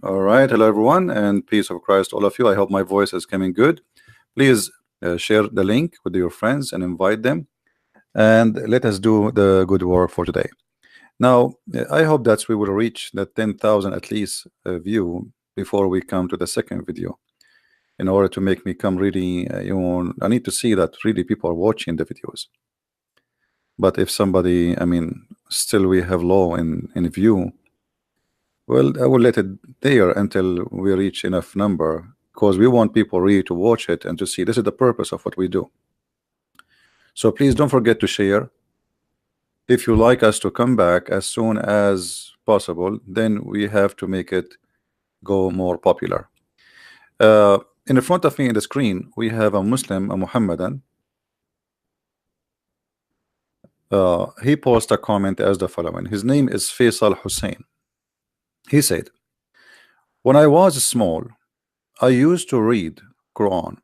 All right, hello everyone, and peace of Christ, all of you. I hope my voice is coming good. Please share the link with your friends and invite them, and let us do the good work for today. Now, I hope that we will reach the 10,000 at least view before we come to the second video. In order to make me come really, I need to see that really people are watching the videos. But if somebody, still we have low in view. Well, I will let it there until we reach enough number because we want people really to watch it and to see this is the purpose of what we do. So please don't forget to share. If you like us to come back as soon as possible, then we have to make it go more popular. In front of me in the screen, we have a Muslim, a Muhammadan. He posted a comment as the following. His name is Faisal Hussein. He said, when I was small, I used to read Quran,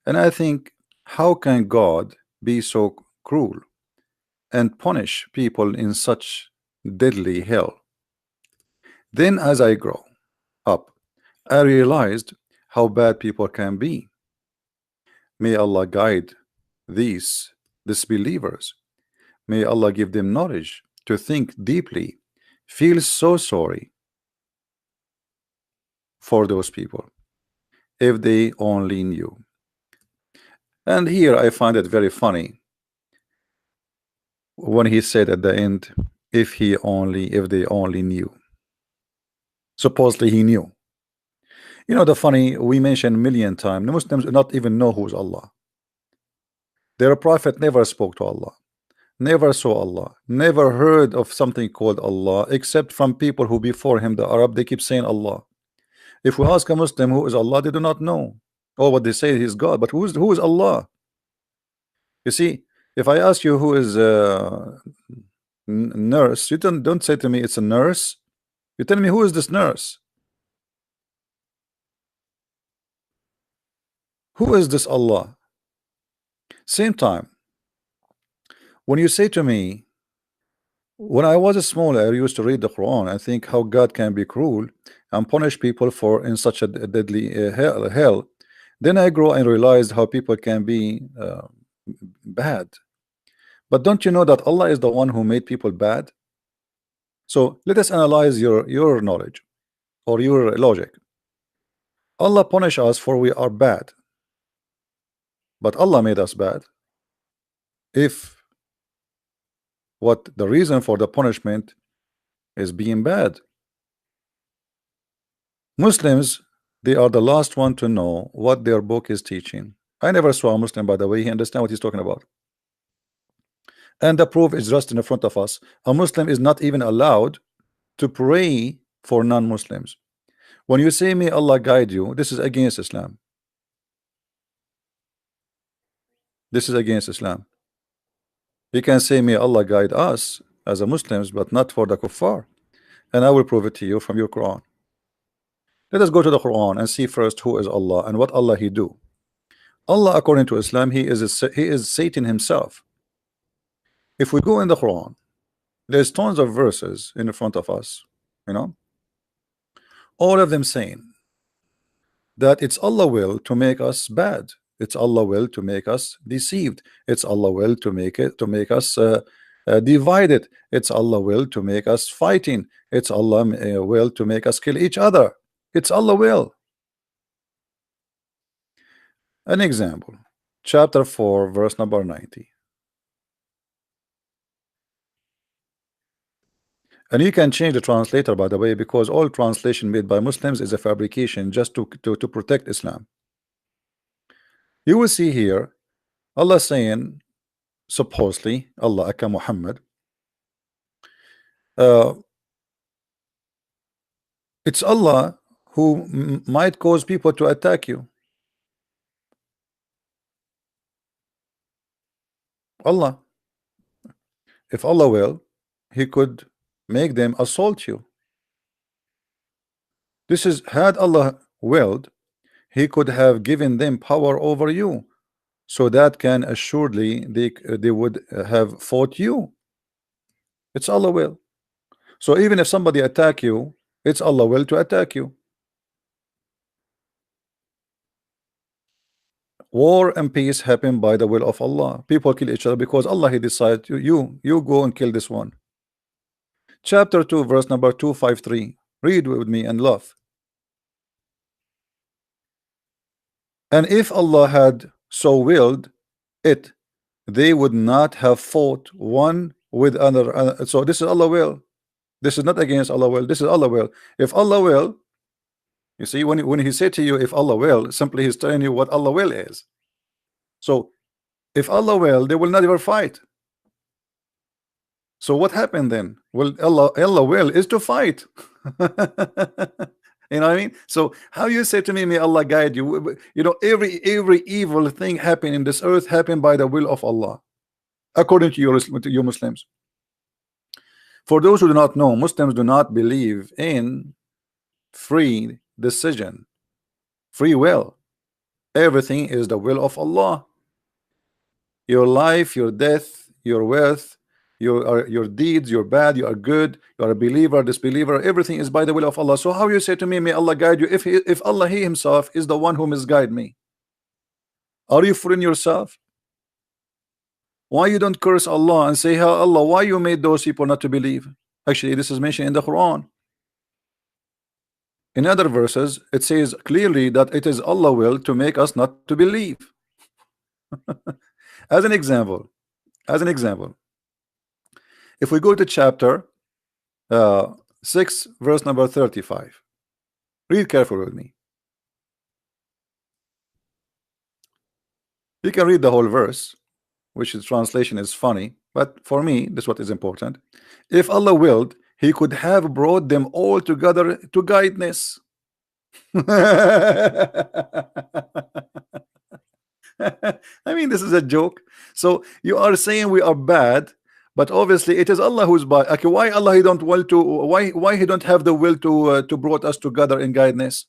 and I think, how can God be so cruel and punish people in such deadly hell? Then as I grow up, I realized how bad people can be. May Allah guide these disbelievers. May Allah give them knowledge to think deeply. Feel so sorry for those people if they only knew. And here I find it very funny when he said at the end, if they only knew. Supposedly he knew. The funny, we mentioned a million times, the Muslims do not even know who's Allah. Their prophet never spoke to Allah, never saw Allah, never heard of something called Allah, except from people who before him, the Arab, they keep saying Allah. If we ask a Muslim who is Allah, they do not know. Or what they say is God, but who is Allah? You see, if I ask you who is a nurse, you don't say to me it's a nurse. You tell me who is this nurse? Who is this Allah? Same time, when you say to me, when I was small, I used to read the Quran. I think how God can be cruel and punish people for in such a deadly hell. Then I grow and realized how people can be bad. But don't you know that Allah is the one who made people bad? So let us analyze your knowledge or your logic. Allah punish us for we are bad, but Allah made us bad. If what the reason for the punishment is being bad, Muslims, they are the last one to know what their book is teaching. I never saw a Muslim, by the way, he understand what he's talking about. And the proof is just in front of us. A Muslim is not even allowed to pray for non-Muslims. When you say may Allah guide you, this is against Islam. This is against Islam. You can say may Allah guide us as a Muslims, but not for the kuffar. And I will prove it to you from your Quran. Let us go to the Quran and see first who is Allah and what Allah he do. Allah, according to Islam, he is Satan himself. If we go in the Quran, there's tons of verses in front of us, all of them saying that it's Allah will to make us bad. It's Allah will to make us deceived. It's Allah will to make us divided. It's Allah will to make us fighting. It's Allah will to make us kill each other. It's Allah will. An example, chapter 4, verse number 90. And you can change the translator, by the way, because all translation made by Muslims is a fabrication just to protect Islam. You will see here Allah saying, supposedly, Allah aka Muhammad, it's Allah who might cause people to attack you. Allah, if Allah will, he could make them assault you. This is, had Allah willed, he could have given them power over you, so that can assuredly they would have fought you. It's Allah will. So even if somebody attack you, it's Allah will to attack you. War and peace happen by the will of Allah. People kill each other because Allah He decides you go and kill this one. Chapter 2 verse number 253. Read with me and laugh. And if Allah had so willed it, they would not have fought one with another. So this is Allah will. This is not against Allah will. This is Allah will. If Allah will, you see, when he said to you, if Allah will, simply he's telling you what Allah will is. So if Allah will, they will not ever fight. So what happened then? Well, Allah will is to fight. You know what I mean? So how you say to me, may Allah guide you? You know, every evil thing happen in this earth happen by the will of Allah, according to you Muslims. For those who do not know, Muslims do not believe in free decision, free will. Everything is the will of Allah. Your life, your death, your wealth, your deeds, you're bad, you are good, you are a believer, disbeliever, everything is by the will of Allah. So how you say to me, may Allah guide you, if Allah He Himself is the one who misguide me? Are you fooling yourself? Why you don't curse Allah and say, how Allah, why you made those people not to believe? Actually, this is mentioned in the Quran. In other verses, it says clearly that it is Allah will to make us not to believe. As an example, if we go to chapter 6 verse number 35, read carefully with me. You can read the whole verse, which is translation is funny, but for me this is what is important. If Allah willed, He could have brought them all together to guidance. I mean, this is a joke. So you are saying we are bad, but obviously it is Allah who's bad. Okay, why Allah He don't will to why He don't have the will to brought us together in guidance?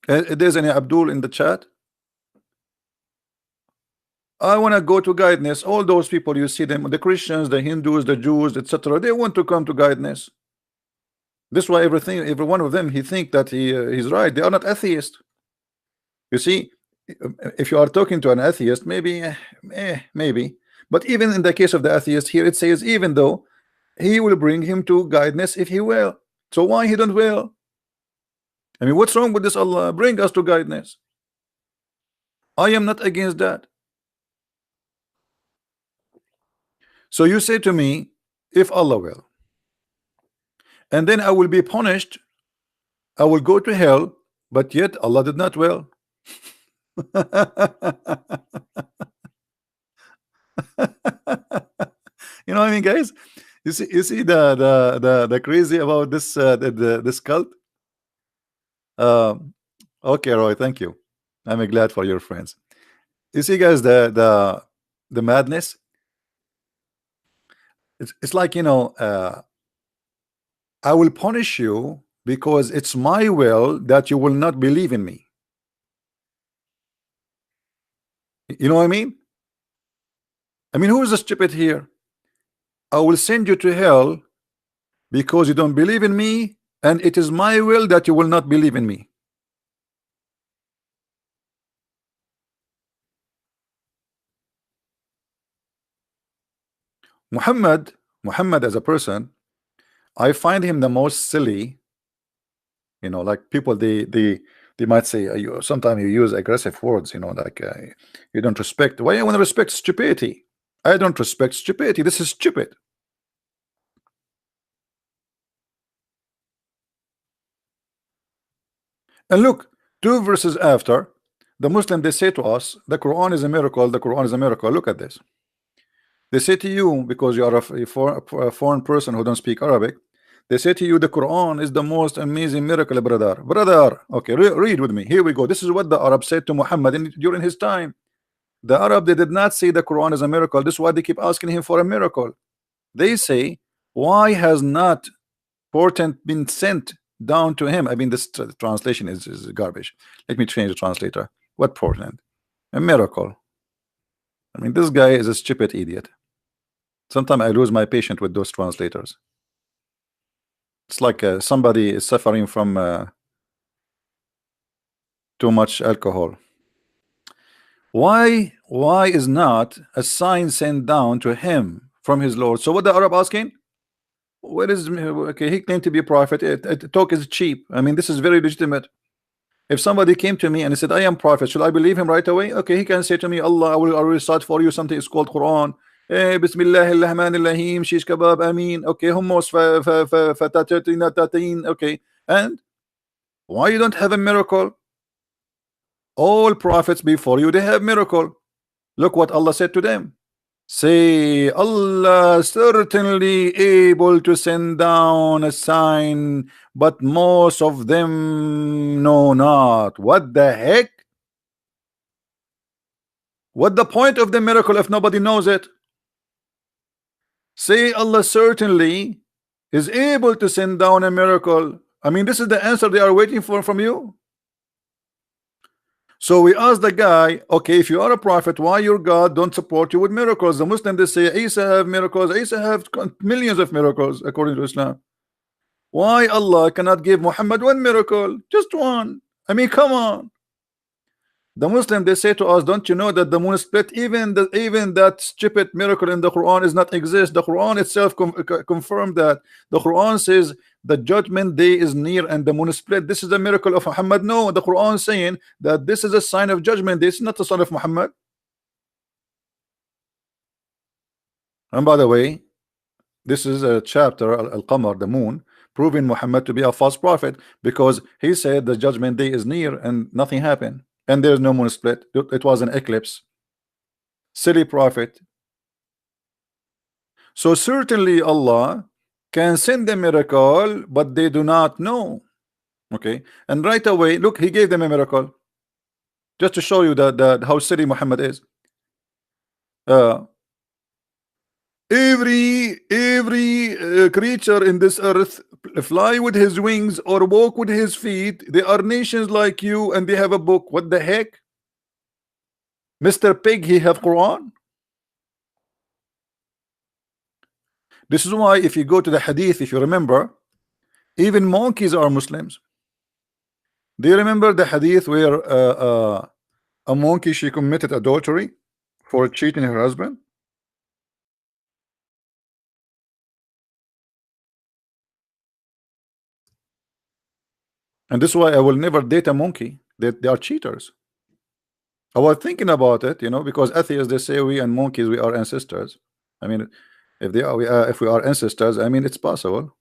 There's any Abdul in the chat? I want to go to guidance. All those people you see them, the Christians, the Hindus, the Jews, etc. They want to come to guidance. This is why every one of them he think that he's right. They are not atheists. You see, if you are talking to an atheist, maybe, maybe. But even in the case of the atheist here, it says even though He will bring him to guidance if He will. So why He don't will? I mean, what's wrong with this Allah? Bring us to guidance. I am not against that. So you say to me, if Allah will, and then I will be punished, I will go to hell, but yet Allah did not will. You know what I mean, guys? You see the crazy about this this cult. Okay, Roy, thank you. I'm glad for your friends. You see, guys, the madness. It's like, you know, I will punish you because it's my will that you will not believe in me. You know what I mean? I mean, who is the stupid here? I will send you to hell because you don't believe in me, and it is my will that you will not believe in me. Muhammad as a person, I find him the most silly. You know, like people they might say sometimes you use aggressive words, you know, like you don't respect. Why you want to respect stupidity? I don't respect stupidity. This is stupid. And look, 2 verses after, the Muslim, they say to us, the Quran is a miracle, the Quran is a miracle. Look at this. They say to you, because you are a foreign person who don't speak Arabic, they say to you, the Quran is the most amazing miracle, brother. Okay, read with me. Here we go. This is what the Arab said to Muhammad during his time. The Arab, they did not say the Quran is a miracle. This is why they keep asking him for a miracle. They say, why has not portent been sent down to him? I mean, this translation is garbage. Let me change the translator. What portent? A miracle. I mean, this guy is a stupid idiot. Sometimes I lose my patience with those translators. It's like somebody is suffering from too much alcohol. Why is not a sign sent down to him from his Lord? So what the Arab asking? What is okay? He claimed to be a prophet. Talk is cheap. I mean, this is very legitimate. If somebody came to me and he said, I am prophet, should I believe him right away? Okay, he can say to me, Allah, I will recite for you something. It's called Quran. Bismillah ar-Rahman ar-Rahim, shish kebab, ameen. Okay, hummus, fatatina tatain. Okay, and why you don't have a miracle? All prophets before you, they have miracle. Look what Allah said to them. Say, Allah certainly able to send down a sign, but most of them know not. What the heck? What the point of the miracle if nobody knows it? Say Allah certainly is able to send down a miracle. I mean, this is the answer they are waiting for from you. So we asked the guy, okay, if you are a prophet, why your God don't support you with miracles? The Muslim, they say Isa have miracles, Isa have millions of miracles according to Islam. Why Allah cannot give Muhammad one miracle? Just one. I mean, come on. The Muslim, they say to us, don't you know that the moon split, even that stupid miracle in the Quran is not exist. The Quran itself confirmed that. The Quran says the judgment day is near and the moon split. This is a miracle of Muhammad. No, the Quran saying that this is a sign of judgment. This is not the son of Muhammad. And by the way, this is a chapter, Al-Qamar, the moon, proving Muhammad to be a false prophet, because he said the judgment day is near and nothing happened. And there's no moon split. It was an eclipse. Silly prophet. So certainly Allah can send a miracle, but they do not know. Okay, and right away, look, he gave them a miracle, just to show you that how silly Muhammad is. Every creature in this earth fly with his wings or walk with his feet. They are nations like you, and they have a book. What the heck? Mr. Pig, he have Quran. This is why if you go to the hadith, if you remember, even monkeys are Muslims. Do you remember the hadith where a monkey, she committed adultery for cheating her husband? And this is why I will never date a monkey. They are cheaters. I was thinking about it, you know, because atheists, they say we and monkeys, we are ancestors. I mean, if they are, if we are ancestors, I mean, it's possible.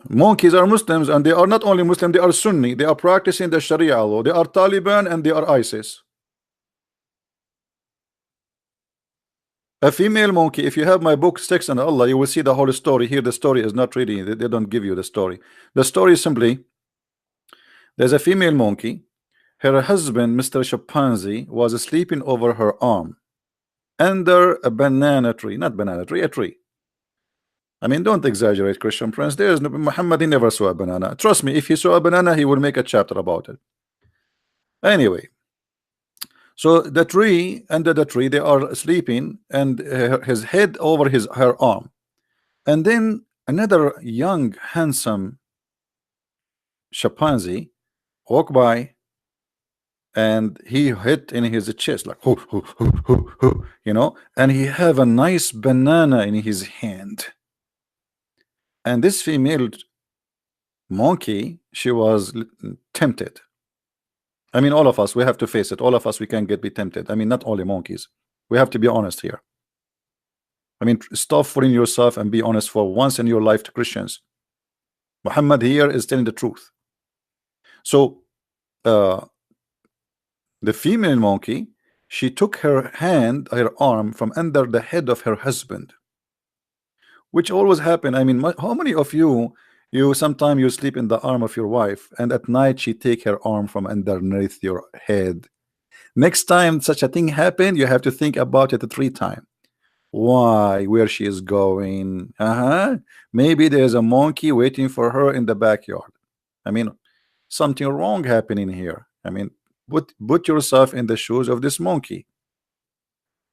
Monkeys are Muslims, and they are not only Muslim, they are Sunni. They are practicing the Sharia law. They are Taliban and they are ISIS. A female monkey, if you have my book Sticks and Allah, you will see the whole story. Here the story is not really, they don't give you the story. The story is simply, there's a female monkey. Her husband, Mr. Chimpanzee, was sleeping over her arm under a banana tree. Not banana tree, a tree. I mean, don't exaggerate, Christian Prince. There's no, Muhammad, he never saw a banana. Trust me, if he saw a banana, he would make a chapter about it. Anyway, so the tree, under the tree, they are sleeping, and his head over her arm. And then another young, handsome chimpanzee walked by, and he hit in his chest like, hoo, hoo, hoo, hoo, hoo, you know, and he have a nice banana in his hand. And this female monkey, she was tempted. I mean, all of us, we have to face it. All of us, we can be tempted. I mean, not only monkeys. We have to be honest here. I mean, stop fooling yourself and be honest for once in your life to Christians. Muhammad here is telling the truth. So the female monkey, she took her hand, her arm from under the head of her husband, which always happen. I mean, how many of you sometimes you sleep in the arm of your wife, and at night she take her arm from underneath your head? Next time such a thing happen, you have to think about it 3 times. Why? Where she is going? Maybe there's a monkey waiting for her in the backyard. I mean, something wrong happening here. I mean, put yourself in the shoes of this monkey.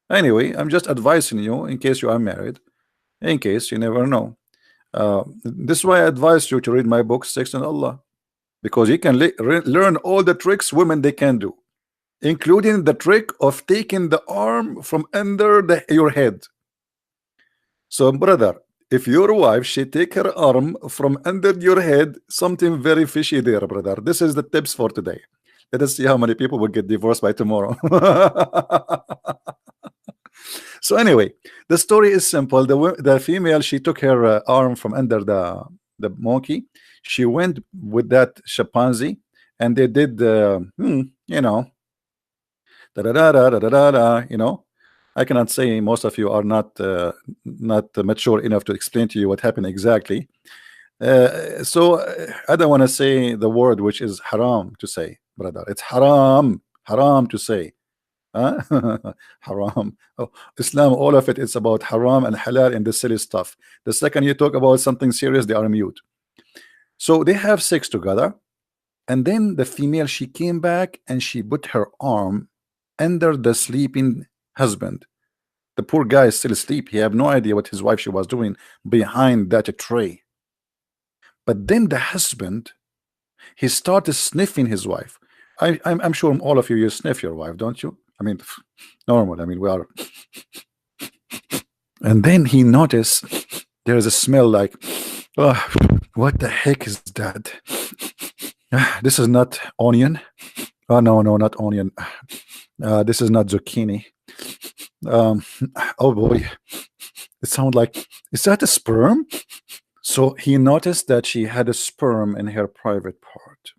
Anyway, I'm just advising you in case you are married, in case you never know. This is why I advise you to read my book, Sex and Allah, because you can learn all the tricks women they can do, including the trick of taking the arm from under your head. So, brother, if your wife she take her arm from under your head, something very fishy there, brother. This is the tips for today. Let us see how many people will get divorced by tomorrow. So anyway, the story is simple. The female she took her arm from under the monkey. She went with that chimpanzee, and they did you know, da da da da da da da. You know, I cannot say, most of you are not mature enough to explain to you what happened exactly. So I don't want to say the word which is haram to say, brother. It's haram to say. Huh? Haram. Oh, Islam, all of it is about haram and halal and the silly stuff. The second you talk about something serious, they are mute. So they have sex together, and then the female she came back and she put her arm under the sleeping husband. The poor guy is still asleep. He have no idea what his wife she was doing behind that tray. But then the husband, he started sniffing his wife. I'm sure all of you sniff your wife, don't you? I mean, normal. I mean, we are. And then he noticed there is a smell like, oh, what the heck is that? This is not onion. Oh no, not onion. This is not zucchini. Oh boy, it sounds like, is that a sperm? So he noticed that she had a sperm in her private part,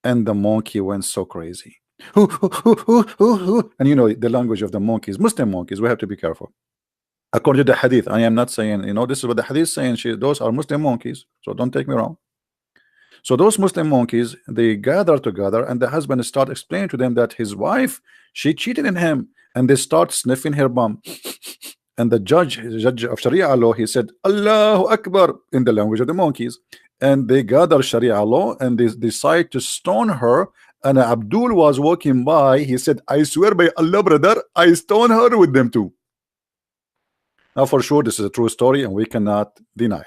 and the monkey went so crazy. And you know the language of the monkeys, Muslim monkeys. We have to be careful. According to the hadith, I am not saying, you know, this is what the hadith is saying. Those are Muslim monkeys, so don't take me wrong. So those Muslim monkeys, they gather together, and the husband start explaining to them that his wife, she cheated on him, and they start sniffing her bum. And the judge of Sharia law, he said, Allahu Akbar, in the language of the monkeys. And they gather Sharia law, and they decide to stone her. And Abdul was walking by. He said, I swear by Allah, brother, I stone her with them too. Now, for sure, this is a true story, and we cannot deny it.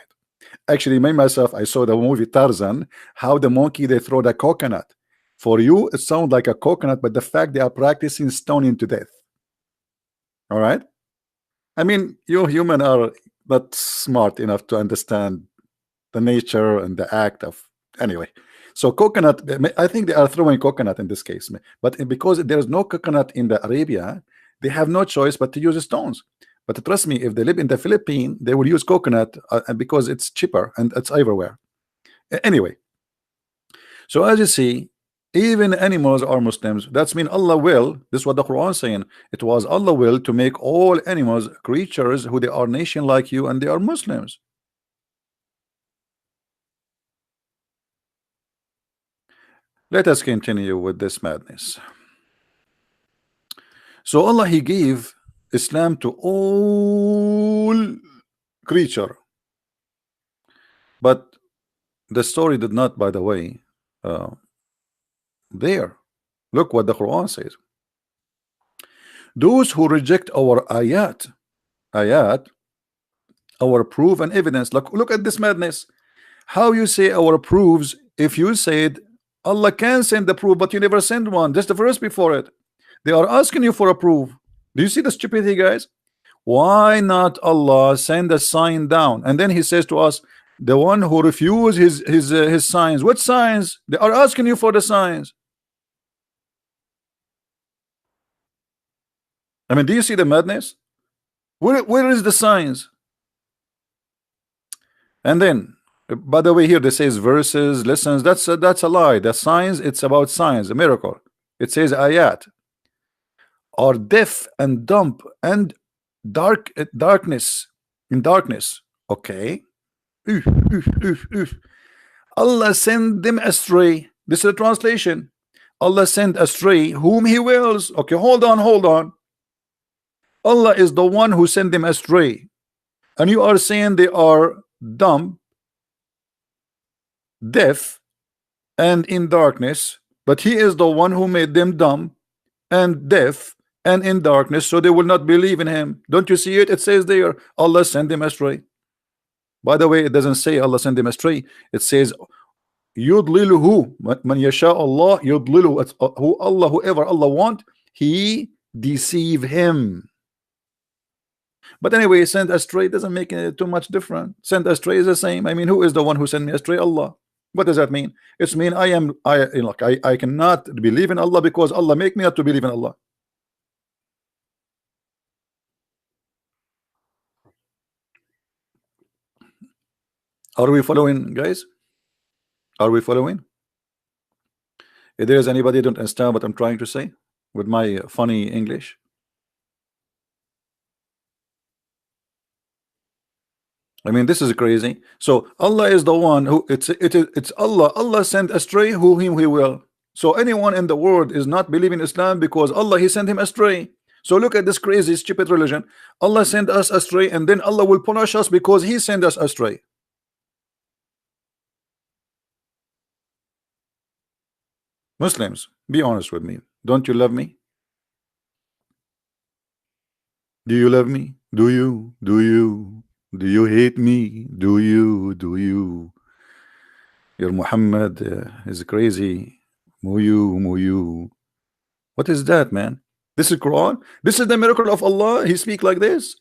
Actually, me myself, I saw the movie Tarzan, how the monkey, they throw the coconut. For you, it sounds like a coconut, but the fact they are practicing stoning to death. All right? I mean, you human are not smart enough to understand the nature and the act of, anyway. So coconut, I think they are throwing coconut in this case, but because there is no coconut in the Arabia, they have no choice but to use stones. But trust me, if they live in the Philippines, they will use coconut because it's cheaper and it's everywhere. Anyway, so as you see, even animals are Muslims. That's mean Allah will. This is what the Quran is saying. It was Allah will to make all animals creatures who they are nation like you, and they are Muslims. Let us continue with this madness. So Allah, He gave Islam to all creature, but the story did not, by the way, there. Look what the Quran says. Those who reject our ayat, our proof and evidence. Look at this madness. How you say our proofs if you said Allah can send the proof, but you never send one? Just the verse before it. They are asking you for a proof. Do you see the stupidity, guys? Why not Allah send a sign down? And then He says to us, the one who refuses his signs. What signs? They are asking you for the signs. I mean, do you see the madness? Where is the signs? And then, by the way, here they says verses, lessons. That's a lie. The signs, it's about signs, a miracle. It says ayat are deaf and dumb and darkness in darkness. Okay. Allah send them astray. This is a translation. Allah send astray whom He wills. Okay, hold on. Allah is the one who sent them astray, and you are saying they are dumb, deaf, and in darkness, but He is the one who made them dumb and deaf and in darkness, so they will not believe in Him. Don't you see it? It says there, Allah sent them astray. By the way, it doesn't say Allah sent him astray. It says yudliluhu man yasha Allah yudlilu. Who Allah, whoever Allah want, he deceive him. But anyway, sent astray doesn't make it too much different. Sent astray is the same. I mean, who is the one who sent me astray? Allah. What does that mean? It's mean I cannot believe in Allah because Allah make me not to believe in Allah. Are we following, guys? Are we following? If there is anybody don't understand what I'm trying to say with my funny English, I mean, this is crazy. So Allah is the one who it's Allah. Allah sent astray whom He will. So anyone in the world is not believing Islam because Allah He sent him astray. So look at this crazy, stupid religion. Allah sent us astray, and then Allah will punish us because He sent us astray. Muslims, be honest with me. Don't you love me? Do you love me? Do you? Do you? Do you hate me? Do you? Do you? Your Muhammad is crazy. Muyu, muyu. What is that, man? This is Quran. This is the miracle of Allah. He speak like this.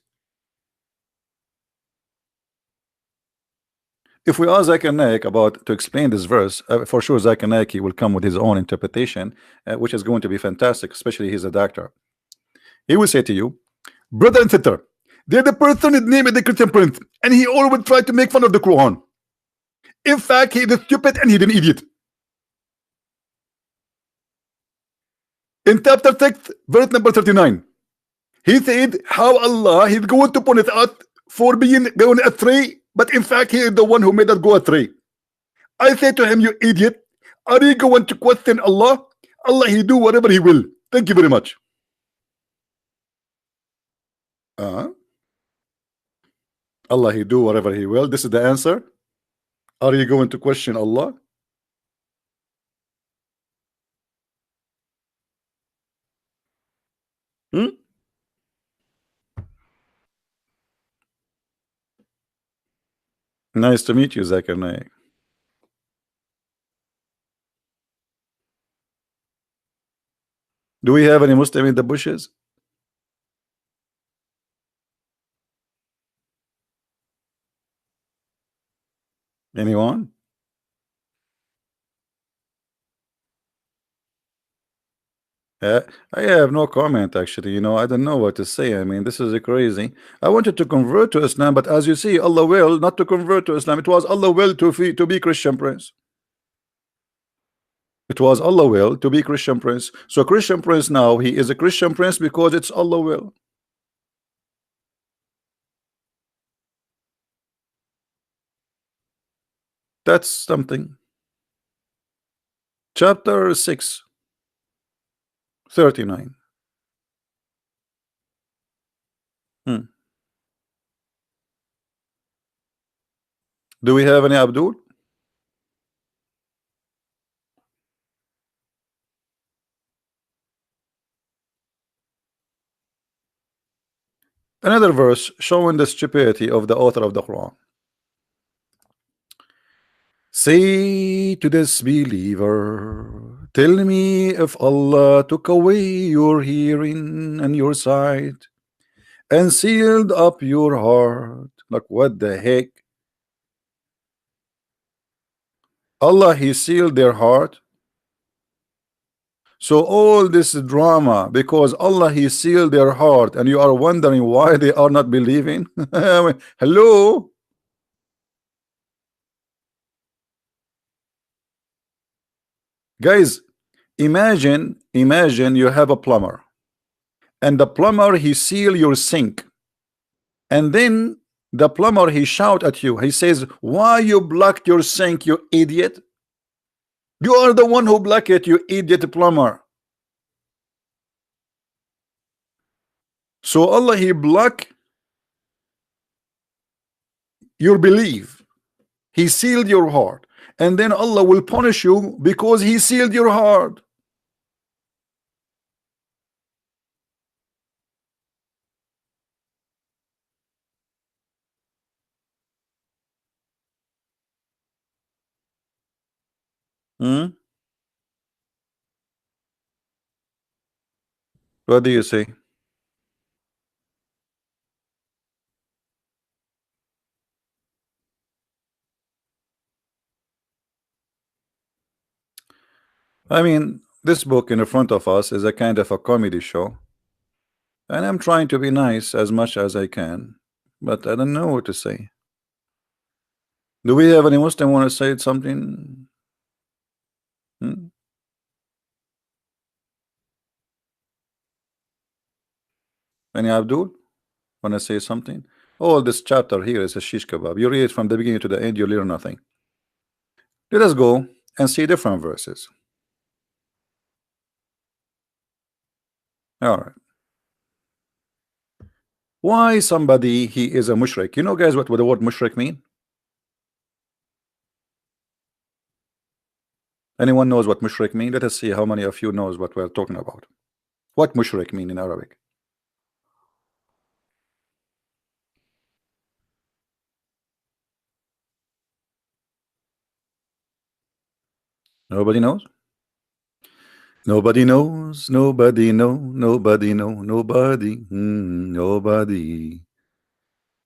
If we ask Zakir Naik about to explain this verse, for sure Zakir Naik he will come with his own interpretation, which is going to be fantastic. Especially he's a doctor. He will say to you, brother and sister, they're the person is named the Christian Prince, and he always tried to make fun of the Quran. In fact, he is stupid and he's an idiot. In chapter 6, verse number 39, he said how Allah is going to punish us for being going astray, but in fact he is the one who made us go astray. I say to him, you idiot, are you going to question Allah? Allah he do whatever he will. Thank you very much. Allah he do whatever he will. This is the answer. Are you going to question Allah? Nice to meet you, Zakir Naik. Do we have any Muslim in the bushes? Anyone? I have no comment actually. I don't know what to say. I mean, this is crazy. I wanted to convert to Islam, but as you see, Allah will not to convert to Islam. It was Allah will to be Christian Prince. It was Allah will to be Christian Prince. So Christian Prince now he is a Christian Prince because it's Allah will. That's something. Chapter 6, 39. Do we have any Abdul? Another verse showing the stupidity of the author of the Quran. Say to this believer, tell me if Allah took away your hearing and your sight and sealed up your heart. Like what the heck? Allah he sealed their heart. So all this drama because Allah he sealed their heart, and you are wondering why they are not believing. Hello, guys, imagine you have a plumber, and the plumber he seal your sink, and then the plumber he shout at you. He says, why you blocked your sink, you idiot? You are the one who blocked it, you idiot plumber. So Allah he block your belief. He sealed your heart, and then Allah will punish you because he sealed your heart. Hmm? What do you say? I mean, this book in front of us is a kind of a comedy show, and I'm trying to be nice as much as I can, but I don't know what to say. Do we have any Muslim want to say something? Hmm? Any Abdul want to say something? All this chapter here is a shish kebab. You read it from the beginning to the end, you learn nothing. Let us go and see different verses. All right. Why somebody he is a mushrik? You know, guys, what the word mushrik mean? Anyone knows what mushrik mean? Let us see how many of you knows what we're talking about. What mushrik mean in Arabic? Nobody knows. Nobody knows. Nobody know. Nobody know. Nobody. Nobody.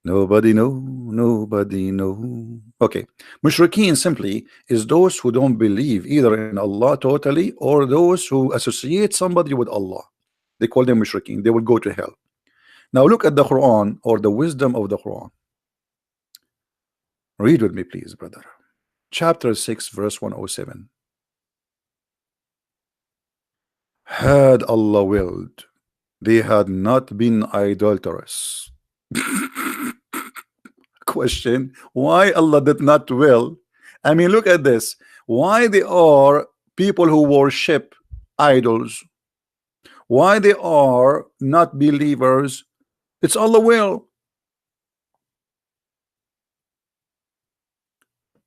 Nobody know. Nobody know. Okay. Mushrikeen simply is those who don't believe either in Allah totally or those who associate somebody with Allah. They call them mushrikeen. They will go to hell. Now look at the Quran or the wisdom of the Quran. Read with me, please, brother. Chapter 6, verse 107. Had Allah willed, they had not been idolatrous. Question: why Allah did not will? I mean, look at this. Why they are people who worship idols? Why they are not believers? It's Allah will.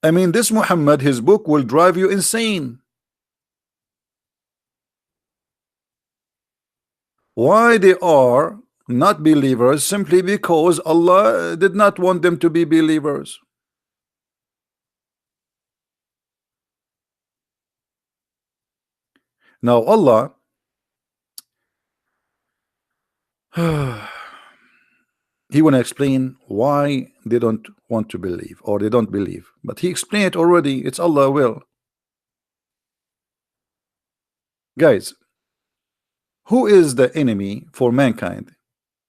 I mean, this Muhammad, his book will drive you insane. Why they are not believers? Simply because Allah did not want them to be believers. Now Allah he want to explain why they don't want to believe or they don't believe, but he explained it already. It's Allah will. Guys, who is the enemy for mankind?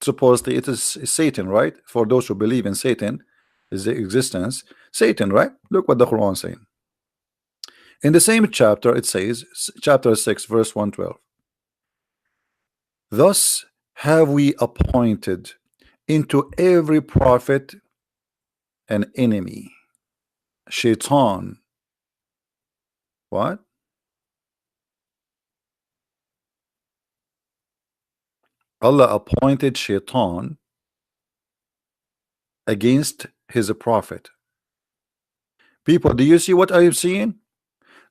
Supposedly it is Satan, right? For those who believe in Satan is the existence, Satan, right? Look what the Quran saying in the same chapter. It says, chapter 6 verse 112, thus have we appointed into every prophet an enemy, shaitan. What? Allah appointed shaitan against his prophet. People, do you see what I am seeing?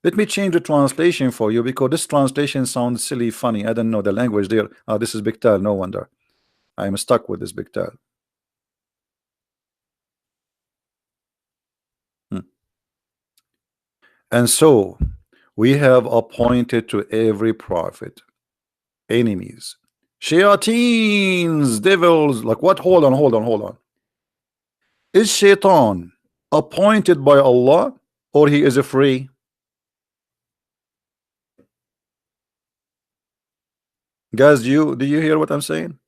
Let me change the translation for you because this translation sounds silly, funny. I don't know the language there. This is Biktal, no wonder. I am stuck with this Biktal. And so we have appointed to every prophet enemies, shayateens, devils. Like what? Hold on, hold on, hold on. Is shaitan appointed by Allah or he is a free? Guys, do you hear what I'm saying?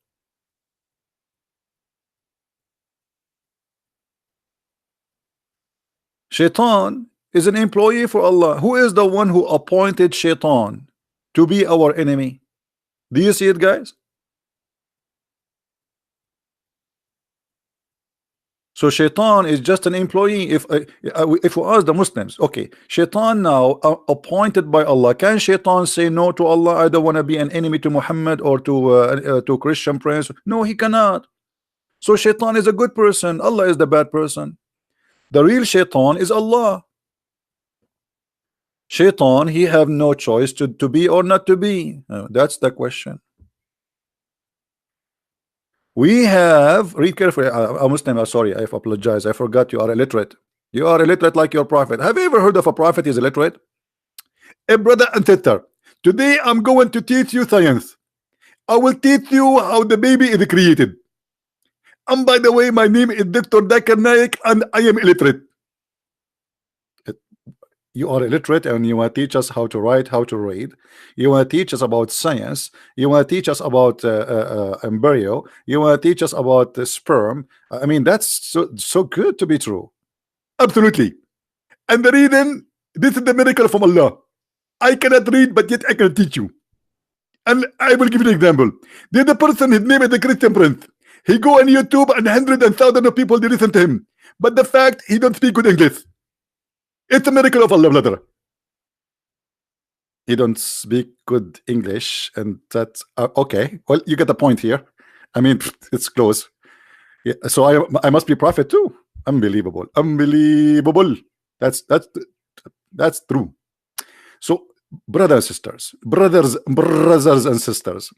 Shaitan is an employee for Allah. Who is the one who appointed shaitan to be our enemy? Do you see it, guys? So shaitan is just an employee. If we ask the Muslims, okay, shaitan now appointed by Allah, can shaitan say no to Allah? I don't want to be an enemy to Muhammad or to Christian prince. No, he cannot. So shaitan is a good person. Allah is the bad person. The real shaitan is Allah. Shaitan, he have no choice to be or not to be. That's the question. We have, read carefully. A Muslim, sorry, I apologize. I forgot you are illiterate. You are illiterate like your prophet. Have you ever heard of a prophet is illiterate? A brother and sister, today I'm going to teach you science. I will teach you how the baby is created. And by the way, my name is Dr. Dakar Naik and I am illiterate. You are illiterate and you want to teach us how to write, how to read. You want to teach us about science. You want to teach us about embryo. You want to teach us about sperm. I mean, that's so good to be true. Absolutely. And the reason, this is the miracle from Allah. I cannot read, but yet I can teach you. And I will give you an example. There's a person, his name is the Christian Prince. He go on YouTube and hundreds and thousands of people, they listen to him. But the fact, he don't speak good English. It's a miracle of Allah, brother. He don't speak good English, and that's okay. Well, you get the point here. I mean, it's close. Yeah, so I must be prophet too. Unbelievable, unbelievable. That's true. So, brothers and sisters, brothers and sisters.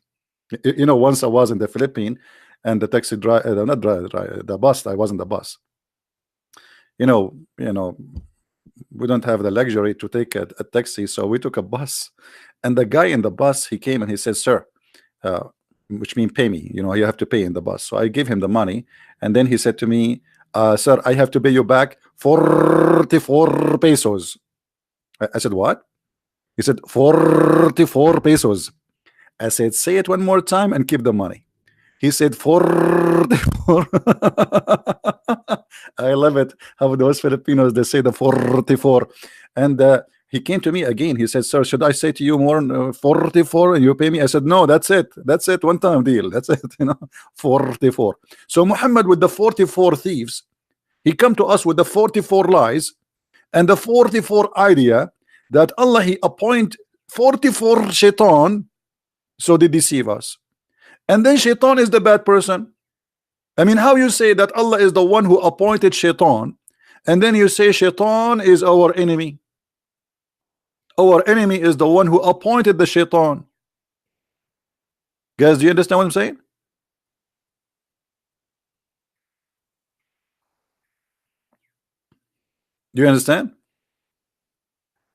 You know, once I was in the Philippines, and the taxi driver, not driver, the bus. I was in the bus. You know, we don't have the luxury to take a taxi, so we took a bus. And the guy in the bus, he came and he said, "Sir," which means pay me. You know, you have to pay in the bus. So I gave him the money, and then he said to me, "Sir, I have to pay you back 44 pesos." I said, "What?" He said, 44 pesos. I said, "Say it one more time and keep the money." He said 44. I love it how those Filipinos, they say the 44. And he came to me again. He said, "Sir, should I say to you more 44 and you pay me?" I said, "No, that's it. That's it. One time deal. That's it." 44. So Muhammad with the 44 thieves, he come to us with the 44 lies and the 44 idea that Allah, he appoint 44 shaitan, so they deceive us. And then shaitan is the bad person. I mean, how you say that Allah is the one who appointed shaitan, and then you say shaitan is our enemy? Our enemy is the one who appointed the shaitan. Guys, do you understand what I'm saying? Do you understand?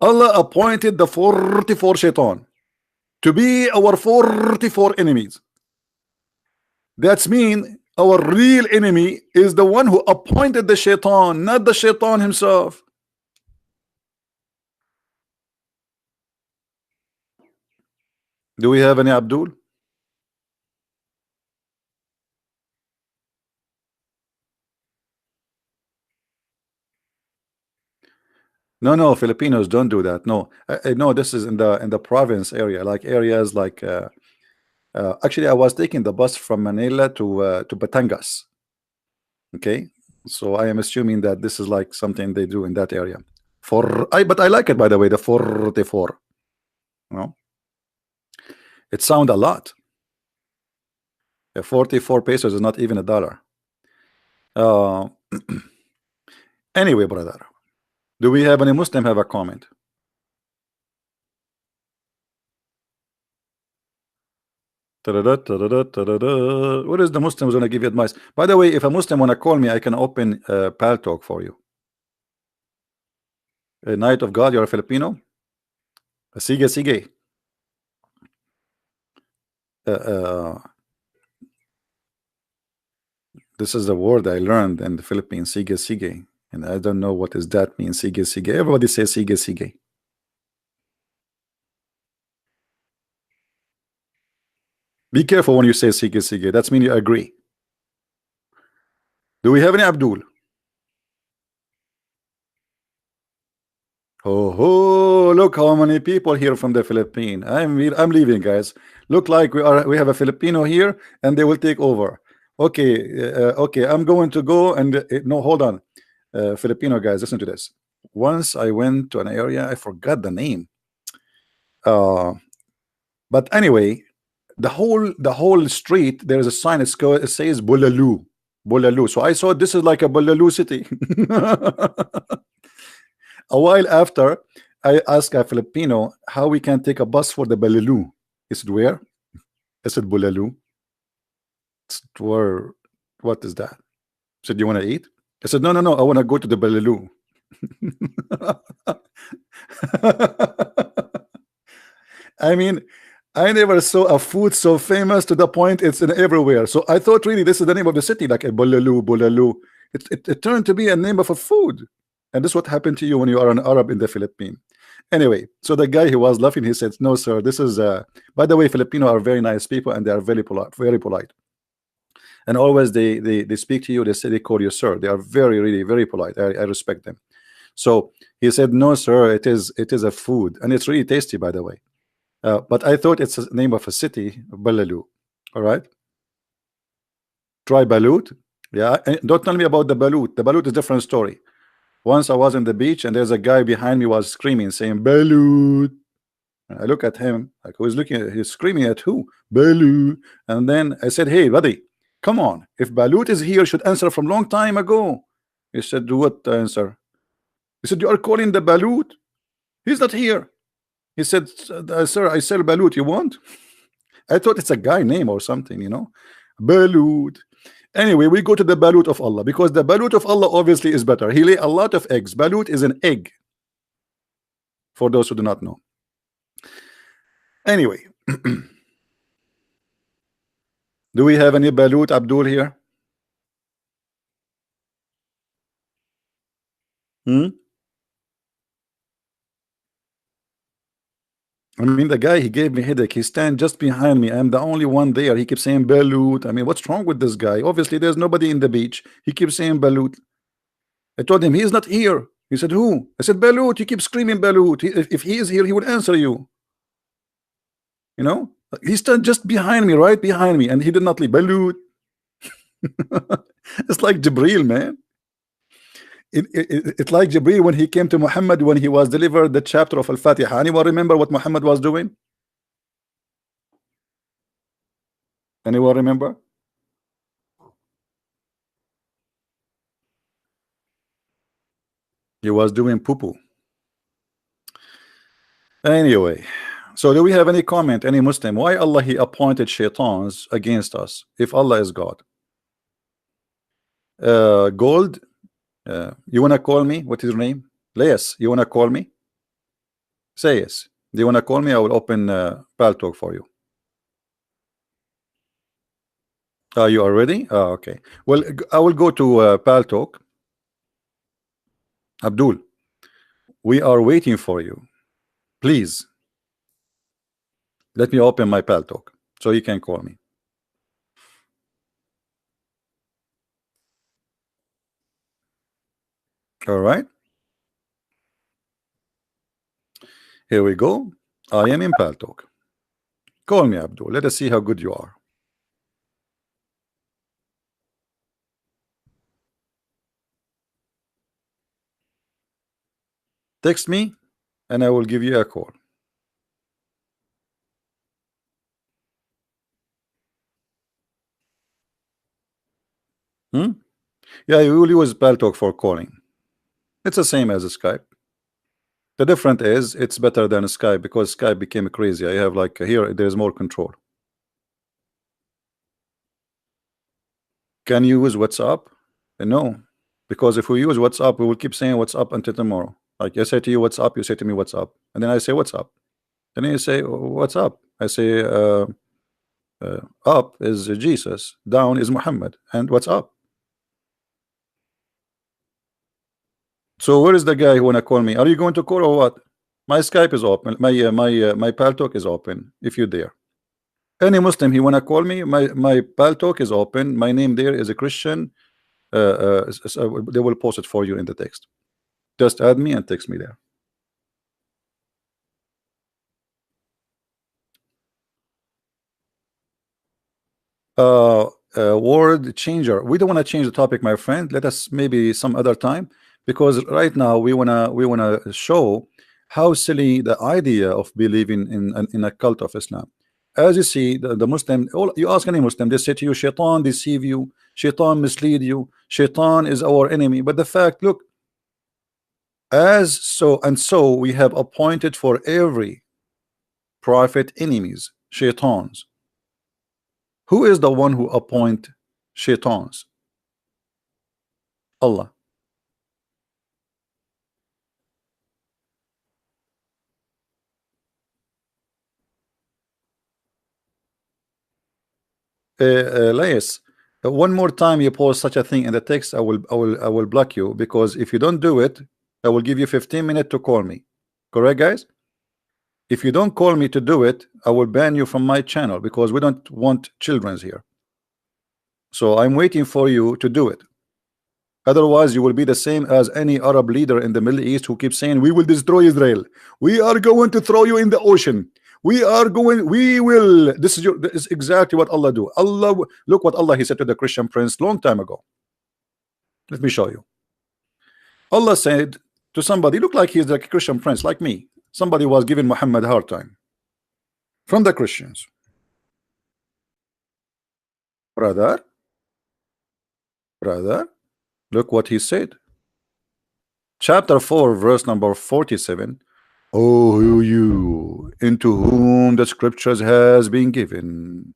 Allah appointed the 44 shaitan to be our 44 enemies. That's mean our real enemy is the one who appointed the shaitan, not the shaitan himself. Do we have any Abdul? No, Filipinos don't do that. No, no, this is in the province area, like areas like actually I was taking the bus from Manila to Batangas. Okay, so I am assuming that this is like something they do in that area. But I like it, by the way, the 44. No, it sound a lot. 44 pesos is not even a dollar. Anyway, brother, do we have any Muslim have a comment? What is the Muslims gonna give you advice? By the way, if a Muslim wanna call me, I can open Pal Talk for you. A Knight of God, you're a Filipino. Sige, sige. This is the word I learned in the Philippines, sige, sige. And I don't know what does that mean, sige, sige. Everybody says sige, sige. Be careful when you say sige, sige. That's mean you agree. Do we have any Abdul? Oh, look how many people here from the Philippines. I'm leaving, guys. Look like we have a Filipino here, and they will take over. Okay, okay. I'm going to go and no, hold on, Filipino guys, listen to this. Once I went to an area, I forgot the name. But anyway, the whole street, there is a sign. It says Bulalu, Bulalu. So I saw this is like a Bulalu city. A while after, I asked a Filipino how we can take a bus for the Bulalu. He said, "Where?" I said, "Bulalu." Where? What is that? I said, "You want to eat?" I said, "No, no, no. I want to go to the Bulalu." I mean, I never saw a food so famous to the point it's in everywhere. So I thought really this is the name of the city, like a Bolalu, Bolalu. It turned to be a name of a food. And this is what happened to you when you are an Arab in the Philippines. Anyway, so the guy, he was laughing. He said, "No, sir, this is by the way, Filipino are very nice people and they are very polite, very polite. And always they speak to you, they say they call you sir. They are very, really, very polite. I respect them." So he said, "No, sir, it is a food, and it's really tasty, by the way. But I thought it's the name of a city, Balalu. All right, try Balut. Yeah, and don't tell me about the Balut. The Balut is a different story. Once I was in the beach, and there's a guy behind me was screaming, saying Balut. And I look at him, like, who's looking at, he's screaming at who? Balut. And then I said, "Hey, buddy, come on. If Balut is here, you should answer from long time ago." He said, "What answer?" He said, "You are calling the Balut. He's not here." He said, "Sir, I sell Balut. You want?" I thought it's a guy name or something, Balut. Anyway, we go to the Balut of Allah, because the Balut of Allah obviously is better. He lay a lot of eggs. Balut is an egg, for those who do not know. Anyway, do we have any Balut Abdul here? Hmm? I mean, the guy, he gave me headache. He stand just behind me. I'm the only one there. He keeps saying Balut. I mean, what's wrong with this guy? Obviously, there's nobody in the beach. He keeps saying Balut. I told him he's not here. He said, "Who?" I said, "Balut." You keep screaming Balut. If he is here, he would answer you. You know, he stood just behind me, right behind me, and he did not leave. Balut. It's like Jibril, man. It's like Jibril when he came to Muhammad when he was delivered the chapter of Al-Fatiha. Anyone remember what Muhammad was doing? Anyone remember? He was doing poo-poo. Anyway, so do we have any comment, any Muslim? Why Allah he appointed shaitans against us if Allah is God? Gold, you wanna call me? What is your name? Yes, you wanna call me? Say yes. Do you wanna call me? I will open Paltalk for you. Are you are ready? Okay. Well, I will go to Paltalk. Abdul, we are waiting for you. Please let me open my Paltalk so you can call me. All right. Here we go. I am in Paltalk. Call me, Abdul. Let us see how good you are. Text me and I will give you a call. Hmm? Yeah, you will use Paltalk for calling. It's the same as Skype. The difference is it's better than Skype because Skype became crazy. I have like here there's more control. Can you use WhatsApp? No, because if we use WhatsApp, we will keep saying WhatsApp until tomorrow. Like I say to you, "What's up?" You say to me, "What's up?" And then I say, "What's up?" And then you say, "What's up?" I say, "Up is Jesus, down is Muhammad, and what's up?" So where is the guy who wanna call me? Are you going to call or what? My Skype is open. My Paltalk is open. If you dare, any Muslim he wanna call me, my Paltalk is open. My name there is a Christian. They will post it for you in the text. Just add me and text me there. Word changer. We don't want to change the topic, my friend. Let us maybe some other time, because right now we wanna show how silly the idea of believing in a cult of Islam. As you see, the Muslim, you ask any Muslim, they say to you, "Shaitan deceive you, Shaitan mislead you, Shaitan is our enemy." But the fact, look, as so and so, we have appointed for every prophet enemies, Shaitans. Who is the one who appoint Shaitans? Allah. Lais, one more time you post such a thing in the text, I will block you, because if you don't do it, I will give you 15 minutes to call me. Correct, guys? If you don't call me to do it, I will ban you from my channel, because we don't want children's here. So I'm waiting for you to do it. Otherwise, you will be the same as any Arab leader in the Middle East who keeps saying, we will destroy Israel. We are going to throw you in the ocean. We will. This is exactly what Allah do. Look what Allah, he said to the Christian prince long time ago. Let me show you. Allah said to somebody, look like he's like a Christian prince, like me. Somebody was giving Muhammad a hard time from the Christians. Brother, look what he said. Chapter 4, verse number 47. Oh, you into whom the scriptures has been given,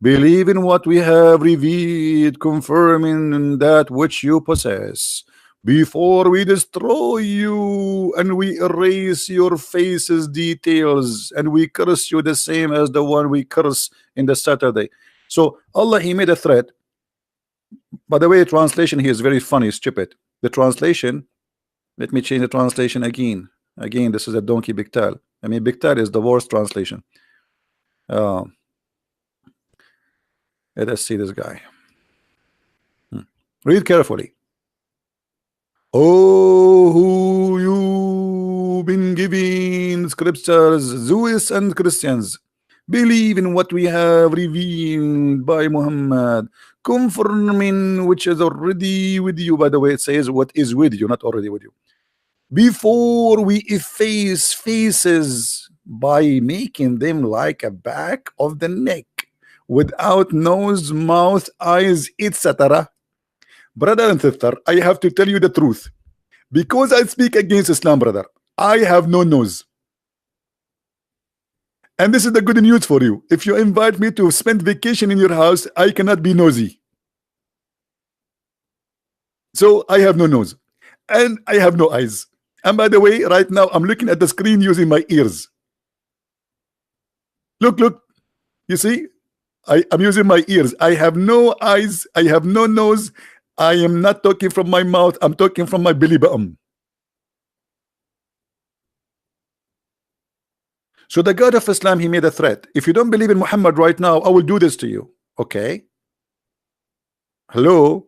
believe in what we have revealed, confirming that which you possess, before we destroy you and we erase your faces details, and we curse you the same as the one we curse in the Saturday. So Allah, he made a threat. By the way, translation here is very funny, stupid. The translation, let me change the translation again. Again, this is a donkey Biktal. I mean, Biktal is the worst translation. Let us see this guy. Read carefully. Oh, who you been giving scriptures, Jews and Christians, believe in what we have revealed by Muhammad, confirming which is already with you. By the way, it says what is with you, not already with you. Before we efface faces by making them like a back of the neck, without nose, mouth, eyes, etc. Brother and sister, I have to tell you the truth. Because I speak against Islam, brother, I have no nose. And this is the good news for you. If you invite me to spend vacation in your house, I cannot be nosy. So I have no nose. And I have no eyes. And by the way, right now, I'm looking at the screen using my ears. Look. You see? I'm using my ears. I have no eyes. I have no nose. I am not talking from my mouth. I'm talking from my belly button. So the God of Islam, he made a threat. If you don't believe in Muhammad right now, I will do this to you. Okay? Hello?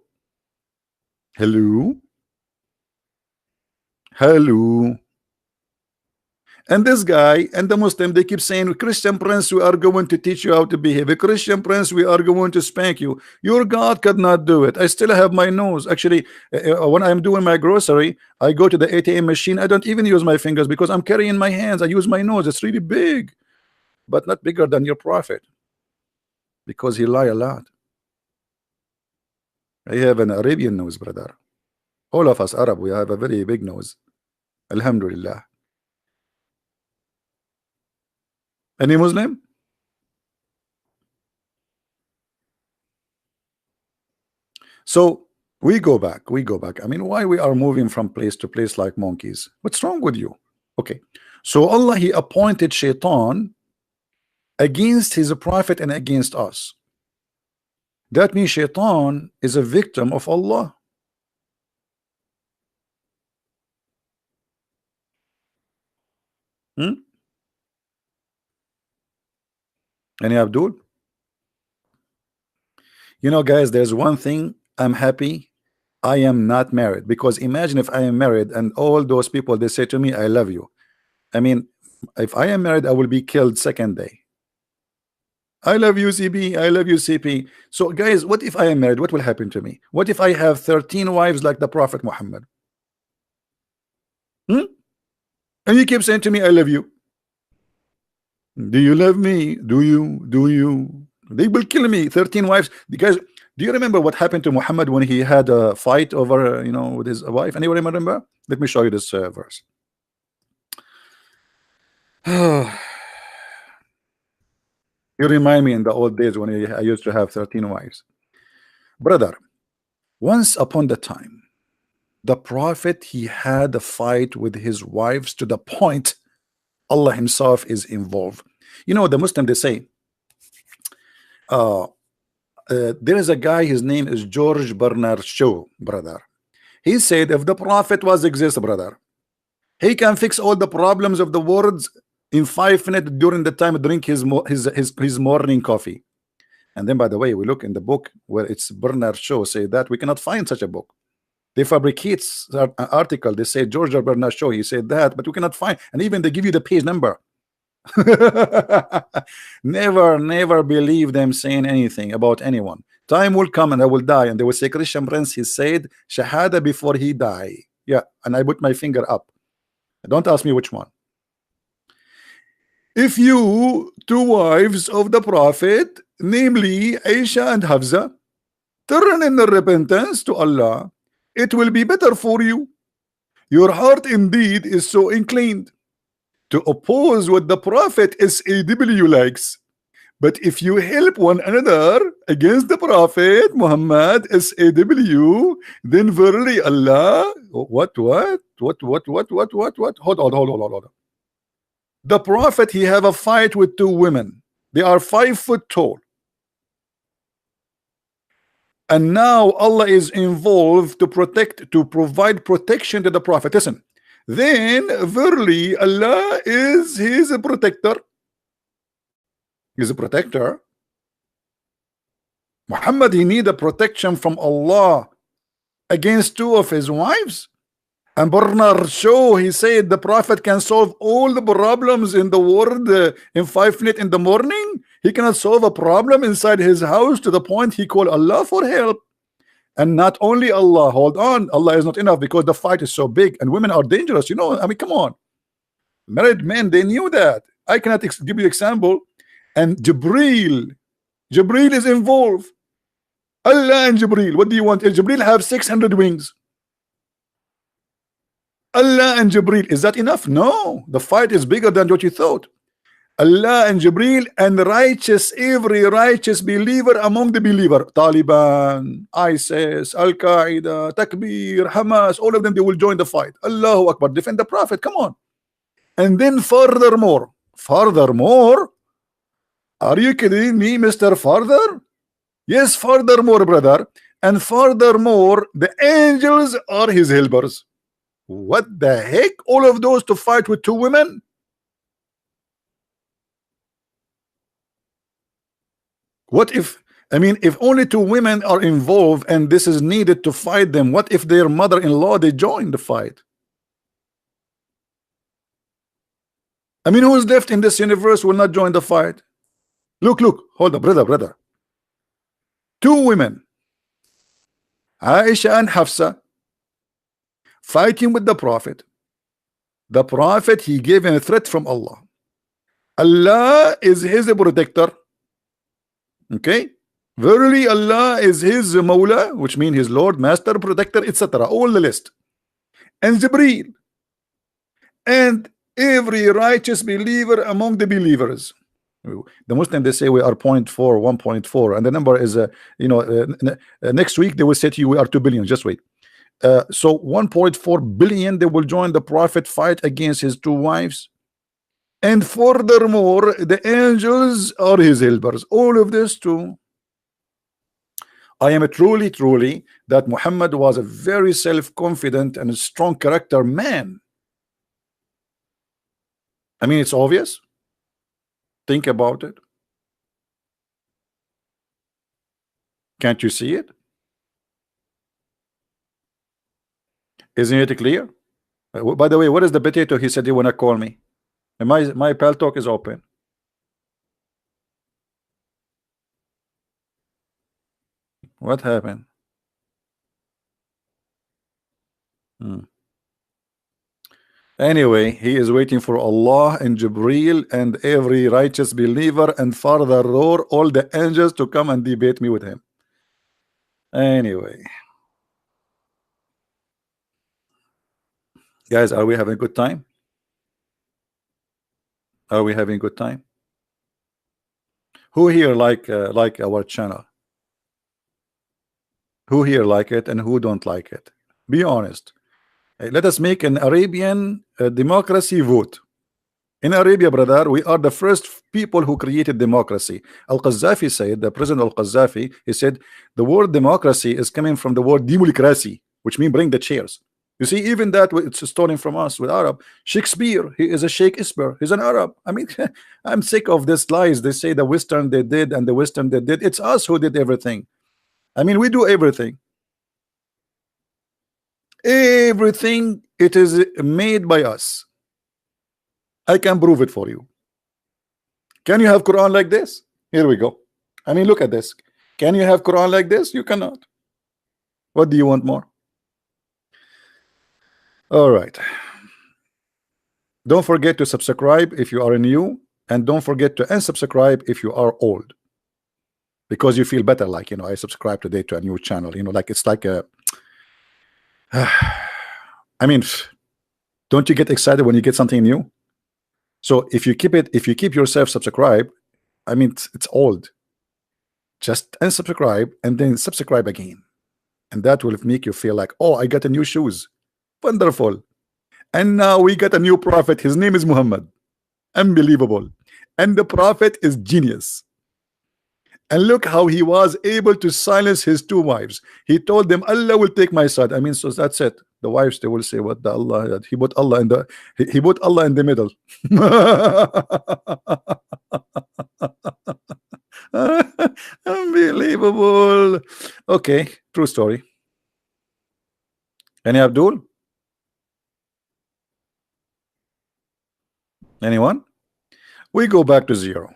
And this guy and the Muslim, they keep saying, Christian prince, we are going to teach you how to behave. A Christian prince, we are going to spank you. Your God could not do it. I still have my nose. Actually, when I'm doing my grocery, I go to the ATM machine. I don't even use my fingers because I'm carrying my hands. I use my nose. It's really big, but not bigger than your prophet, because he lie a lot. I have an Arabian nose, brother. All of us Arab, we have a very big nose. Alhamdulillah. Any Muslim? So we go back. I mean, why we are moving from place to place like monkeys? What's wrong with you? Okay. So Allah, he appointed Shaitan against his prophet and against us. That means Shaitan is a victim of Allah. Any Abdul? You know, guys, there's one thing I'm happy I am not married, because imagine if I am married and all those people, they say to me, I love you. I mean, if I am married, I will be killed second day. I love you, CP. I love you, CP. So, guys, what if I am married? What will happen to me? What if I have 13 wives like the Prophet Muhammad? And you keep saying to me, I love you. Do you love me? Do you? They will kill me. 13 wives. Because do you remember what happened to Muhammad when he had a fight over, with his wife? Anyone remember? Let me show you this verse. You remind me in the old days when I used to have 13 wives. Brother, once upon the time, the Prophet, he had a fight with his wives to the point Allah himself is involved. The Muslim, they say, There is a guy, his name is George Bernard Shaw, brother. He said if the prophet was exist, brother, he can fix all the problems of the world in 5 minutes during the time drink his morning coffee. And then, by the way, we look in the book where it's Bernard Shaw say that we cannot find such a book. They fabricate an article. They say George Bernard Shaw, he said that, but we cannot find. And even they give you the page number. Never believe them saying anything about anyone. Time will come and I will die, and they will say Christian Prince, he said Shahada before he die. Yeah, and I put my finger up. Don't ask me which one. If you two wives of the prophet, namely Aisha and Hafsa, turn in repentance to Allah, it will be better for you. Your heart indeed is so inclined to oppose what the prophet SAW likes. But if you help one another against the prophet Muhammad SAW, then verily Allah, what? Hold on. The prophet, he have a fight with two women. They are 5 foot tall. And now Allah is involved to provide protection to the prophet. Listen, then verily Allah is his protector. He's a protector. Muhammad, he need a protection from Allah against two of his wives. And Bernard Shaw, he said the prophet can solve all the problems in the world in 5 minutes in the morning. He cannot solve a problem inside his house to the point he called Allah for help. And not only Allah, hold on, Allah is not enough because the fight is so big and women are dangerous. You know, I mean, come on. Married men, they knew that. I cannot give you example. And Jibreel is involved. Allah and Jibreel, what do you want? Jibreel have 600 wings. Allah and Jibreel, is that enough? No, the fight is bigger than what you thought. Allah and Jibreel and every righteous believer among the believer, Taliban, ISIS, Al-Qaeda, Takbir, Hamas, all of them, they will join the fight. Allahu Akbar, defend the prophet, come on. And then furthermore, are you kidding me, Mr. Further? Yes, furthermore, brother. And furthermore, the angels are his helpers. What the heck? All of those to fight with two women? What if, I mean, if only two women are involved and this is needed to fight them, what if their mother-in-law, they join the fight? I mean, who is left in this universe will not join the fight? Look, hold up, brother. Two women, Aisha and Hafsa, fighting with the prophet. The prophet, he gave him a threat from Allah. Allah is his protector. Okay, verily Allah is his Mawla, which means his Lord, Master, Protector, etc. All the list. And Jibreel and every righteous believer among the believers. The Muslim, they say we are 0.4, 1.4, and the number is next week they will say to you we are 2 billion. Just wait. So 1.4 billion, they will join the prophet, fight against his two wives. And furthermore, the angels are his helpers. All of this too. I am truly that Muhammad was a very self-confident and a strong character man. I mean, it's obvious. Think about it. Can't you see it? Isn't it clear? By the way, what is the potato? He said he wanna call me. And my pal talk is open. What happened? Anyway, he is waiting for Allah and Jibreel and every righteous believer and furthermore all the angels to come and debate me with him. Anyway, guys, are we having a good time? Are we having a good time? Who here like our channel? Who here like it and who don't like it? Be honest. Let us make an Arabian democracy vote. In Arabia, brother, we are the first people who created democracy. Al-Qaddafi said, the President Al-Qaddafi, he said, the word democracy is coming from the word democracy, which means bring the chairs. You see, even that it's stolen from us with Arab. Shakespeare, he is a Shakespeare. He's an Arab. I mean, I'm sick of this lies. They say the Western they did and the Western they did. It's us who did everything. I mean, we do everything. Everything, it is made by us. I can prove it for you. Can you have Quran like this? Here we go. I mean, look at this. Can you have Quran like this? You cannot. What do you want more? All right. Don't forget to subscribe if you are new, and don't forget to unsubscribe if you are old, because you feel better. Like, you know, I subscribe today to a new channel. You know, like it's like a. I mean, don't you get excited when you get something new? So if you keep yourself subscribed, I mean, it's old. Just unsubscribe and then subscribe again, and that will make you feel like, oh, I got a new shoes. Wonderful. And now we got a new prophet. His name is Muhammad. Unbelievable. And the prophet is genius. And look how he was able to silence his two wives. He told them, Allah will take my side. I mean, so that's it. The wives, they will say, what the Allah, he put Allah in the he put Allah in the middle. Unbelievable. Okay, true story. Any Abdul? Anyone? We go back to zero.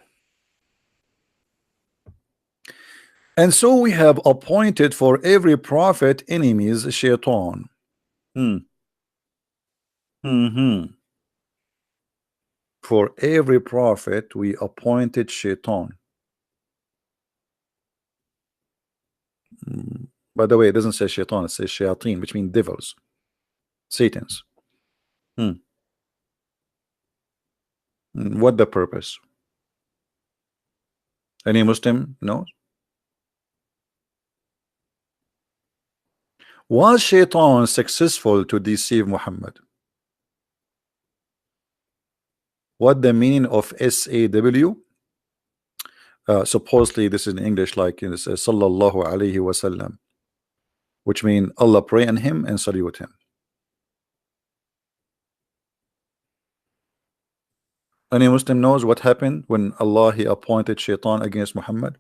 And so we have appointed for every prophet enemies, shaitan. For every prophet we appointed shaitan. By the way, it doesn't say shaitan, it says shayateen, which means devils, satans. What the purpose? Any Muslim knows? Was shaitan successful to deceive Muhammad? What the meaning of SAW? Supposedly this is in English, like it says sallallahu alaihi wasallam, which means Allah pray on him and salute him. Any Muslim knows what happened when Allah he appointed shaitan against Muhammad?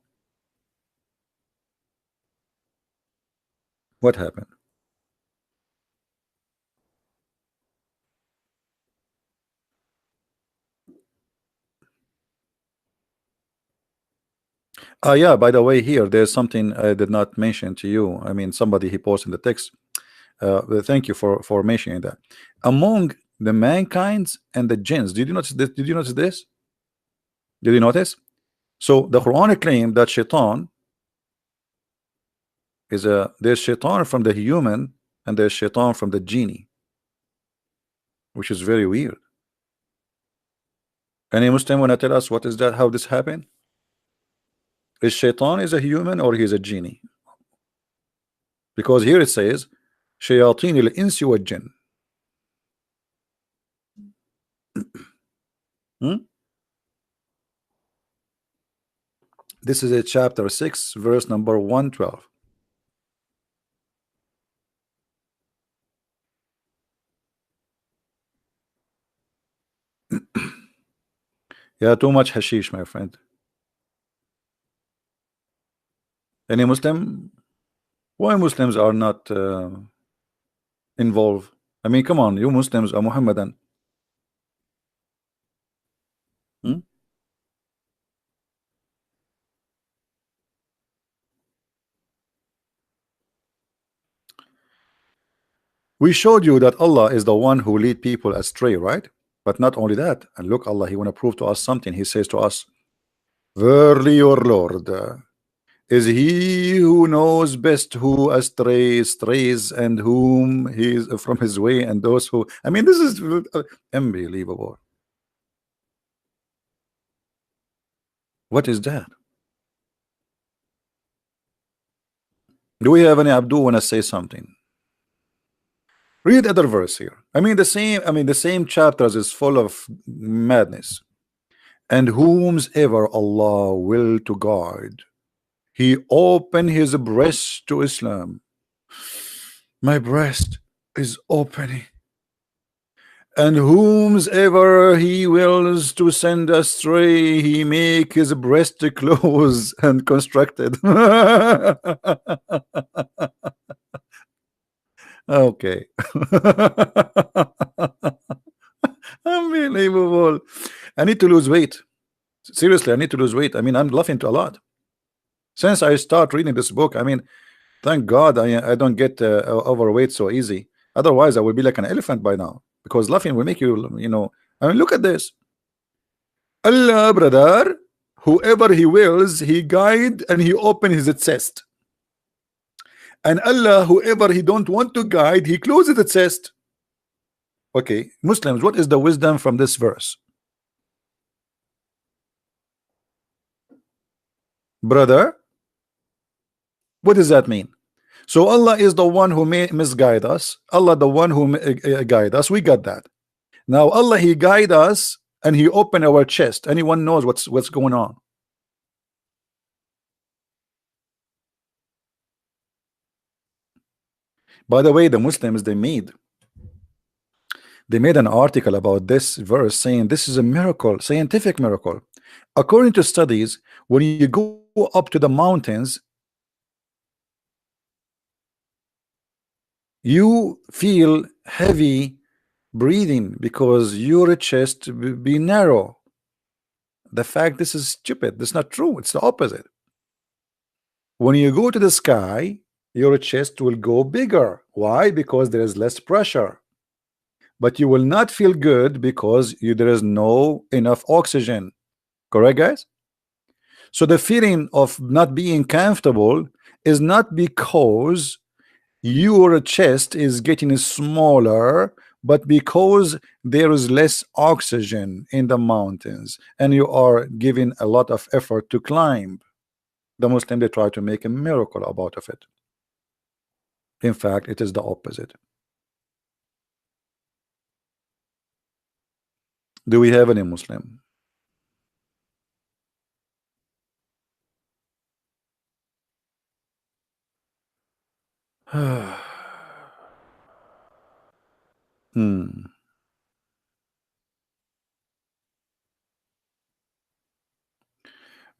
What happened? Yeah, by the way, here there's something I did not mention to you. I mean, somebody he posted in the text. Thank you for mentioning that. Among the mankinds and the jinns, did you notice this? Did you notice this? Did you notice? So the Quran claimed that shaitan is there's shaitan from the human and there's shaitan from the genie, which is very weird. Any Muslim want to tell us what is that? How this happened? Is shaitan is a human or he's a genie? Because here it says shayateen al-insi wal jinn. This is a chapter 6, verse number 112. Yeah, too much hashish, my friend. Any Muslim? Why Muslims are not involved? I mean, come on, you Muslims are Muhammadan. We showed you that Allah is the one who lead people astray, right? But not only that, and look, Allah, he want to prove to us something. He says to us, verily your Lord is he who knows best who strays and whom he is from his way, and those who, I mean, this is unbelievable. What is that? Do we have any Abdul want to say something? Read other verse here. I mean the same chapters is full of madness. And whomsoever Allah will to guide, He open his breast to Islam. My breast is opening. And whomsoever He wills to send astray, He make his breast close and constructed. Okay. Unbelievable. I need to lose weight. Seriously, I need to lose weight. I mean, I'm laughing a lot since I start reading this book. I mean, thank God I don't get overweight so easy. Otherwise, I would be like an elephant by now. Because laughing will make you. I mean, look at this. Allah, brother, whoever He wills, He guide and He open his chest. And Allah, whoever He don't want to guide, He closes the chest. Okay, Muslims, what is the wisdom from this verse? Brother, what does that mean? So Allah is the one who may misguide us. Allah the one who guide us. We got that. Now Allah, He guide us and He open our chest. Anyone knows what's going on? By the way, the Muslims, they made an article about this verse saying this is a miracle, scientific miracle. According to studies, when you go up to the mountains, you feel heavy breathing because your chest be narrow. The fact this is stupid. This is not true. It's the opposite. When you go to the sky, your chest will go bigger. Why? Because there is less pressure. But you will not feel good because there is no enough oxygen. Correct, guys? So the feeling of not being comfortable is not because your chest is getting smaller, but because there is less oxygen in the mountains and you are giving a lot of effort to climb. The Muslim, they try to make a miracle about of it. In fact, it is the opposite. Do we have any Muslim?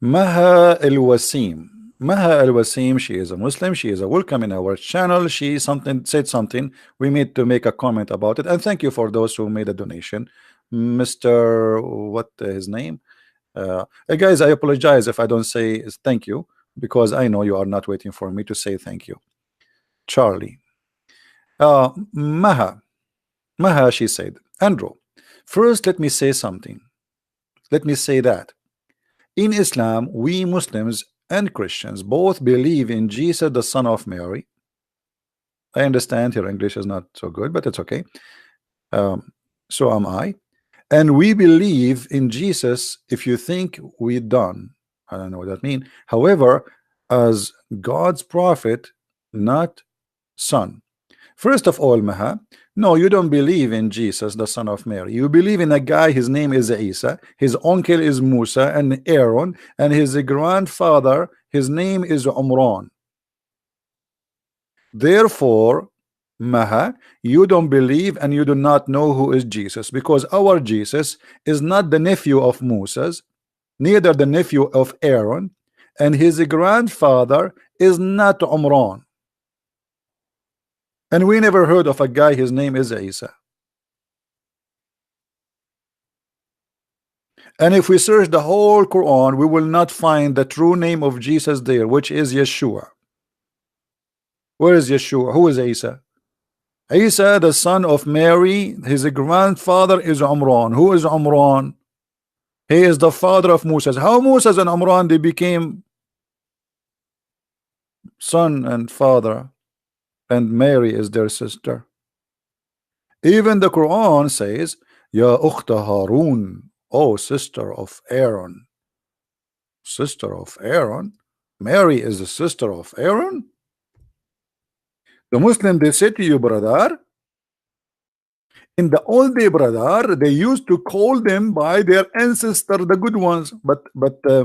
Maha Al Wasim. Maha Al Wasim, she is a Muslim, she is a welcome in our channel. She said something. We need to make a comment about it. And thank you for those who made a donation. Mr. What his name? Guys, I apologize if I don't say thank you, because I know you are not waiting for me to say thank you. Charlie. Maha, she said, Andrew, first let me say something. Let me say that in Islam, we Muslims and Christians both believe in Jesus, the son of Mary. I understand your English is not so good, but it's okay. So am I. And we believe in Jesus. If you think we done, I don't know what that means. However, as God's prophet, not son. First of all, Maha, no, you don't believe in Jesus, the son of Mary. You believe in a guy, his name is Isa, his uncle is Musa and Aaron, and his grandfather, his name is Umran. Therefore, Maha, you don't believe and you do not know who is Jesus, because our Jesus is not the nephew of Moses, neither the nephew of Aaron, and his grandfather is not Umran. And we never heard of a guy, his name is Isa. And if we search the whole Quran, we will not find the true name of Jesus there, which is Yeshua. Where is Yeshua? Who is Isa? Isa, the son of Mary, his grandfather is Umran. Who is Umran? He is the father of Moses. How Moses and Umran, they became son and father, and Mary is their sister. Even the Quran says, Ya ukhta Harun, oh sister of Aaron. Sister of Aaron? Mary is the sister of Aaron? The Muslim, they say to you, brother, In the old day, brother, they used to call them by their ancestor, the good ones. But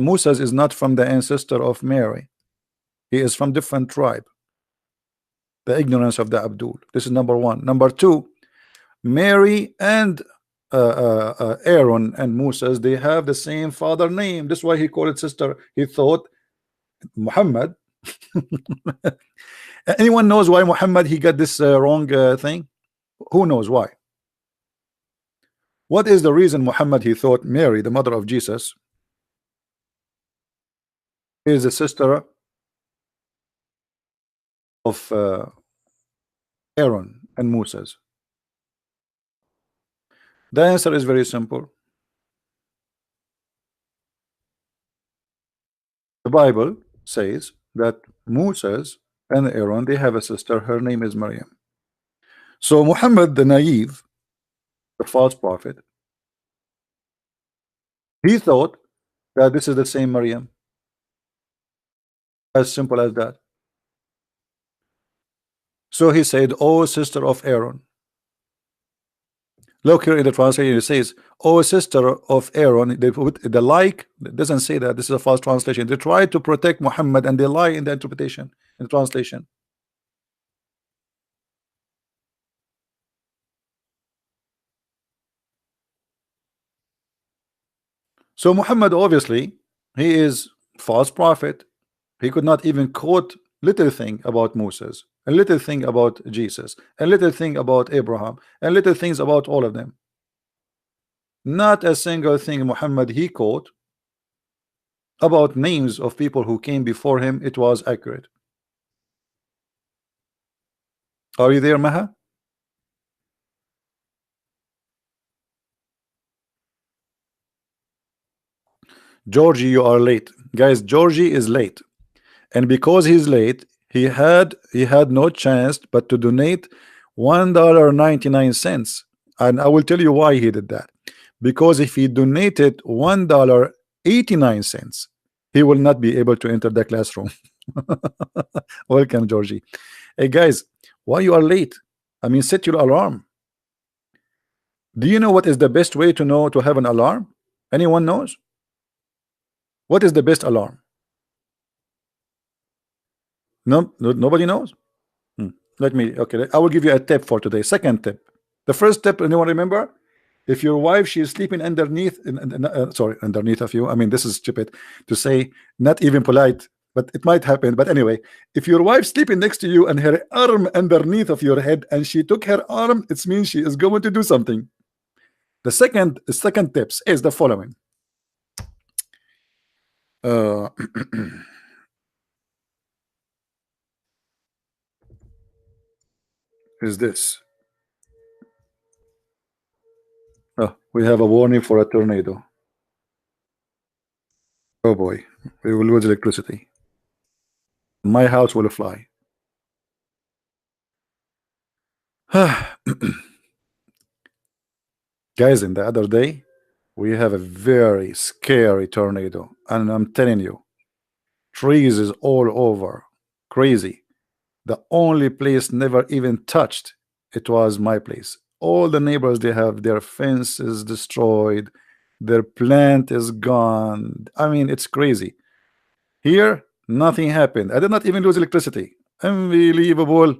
Moses is not from the ancestor of Mary. He is from different tribe. The ignorance of the Abdul. This is number one. Number two, Mary and Aaron and Moses, they have the same father name. That's why he called it sister. He thought Muhammad. Anyone knows why Muhammad he got this wrong thing? Who knows why? What is the reason Muhammad he thought Mary, the mother of Jesus, is the sister of Aaron and Moses? The answer is very simple. The Bible says that Moses and Aaron, they have a sister. Her name is Maryam. So Muhammad, the naive, the false prophet, he thought that this is the same Maryam. As simple as that. So he said, "Oh, sister of Aaron." Look here in the translation, it says, "Oh, sister of Aaron." They put the like, it doesn't say that. This is a false translation. They try to protect Muhammad and they lie in the interpretation, in the translation. So Muhammad, obviously, he is false prophet. He could not even quote little thing about Moses, a little thing about Jesus, a little thing about Abraham, and little things about all of them. Not a single thing Muhammad he quote about names of people who came before him. It was accurate. Are you there, Maha? Georgie, you are late. Guys, Georgie is late. And because he's late, he had no chance but to donate $1.99. And I will tell you why he did that. Because if he donated $1.89, he will not be able to enter the classroom. Welcome, Georgie. Hey guys, why you are late? I mean, set your alarm. Do you know what is the best way to know to have an alarm? Anyone knows? What is the best alarm? No, nobody knows. Let me, okay, I will give you a tip for today. Second tip. The first tip, anyone remember? If your wife, she is sleeping underneath, sorry, underneath of you. I mean, this is stupid to say, not even polite, but it might happen. But anyway, if your wife sleeping next to you and her arm underneath of your head and she took her arm, it means she is going to do something. The second tips is the following. Is this. Oh, we have a warning for a tornado. Oh boy, we will lose electricity. My house will fly. Guys, in the other day, we have a very scary tornado, and I'm telling you, trees is all over, crazy. The only place never even touched, it was my place. All the neighbors, they have their fences destroyed, their plant is gone. I mean, it's crazy. Here, nothing happened. I did not even lose electricity. Unbelievable,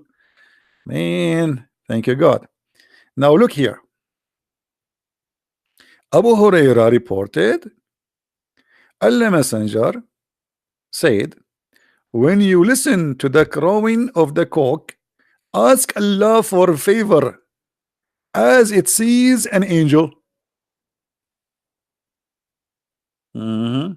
man. Thank you, God. Now look here. Abu Huraira reported, Allah Messenger said, when you listen to the crowing of the cock, ask Allah for a favor as it sees an angel. I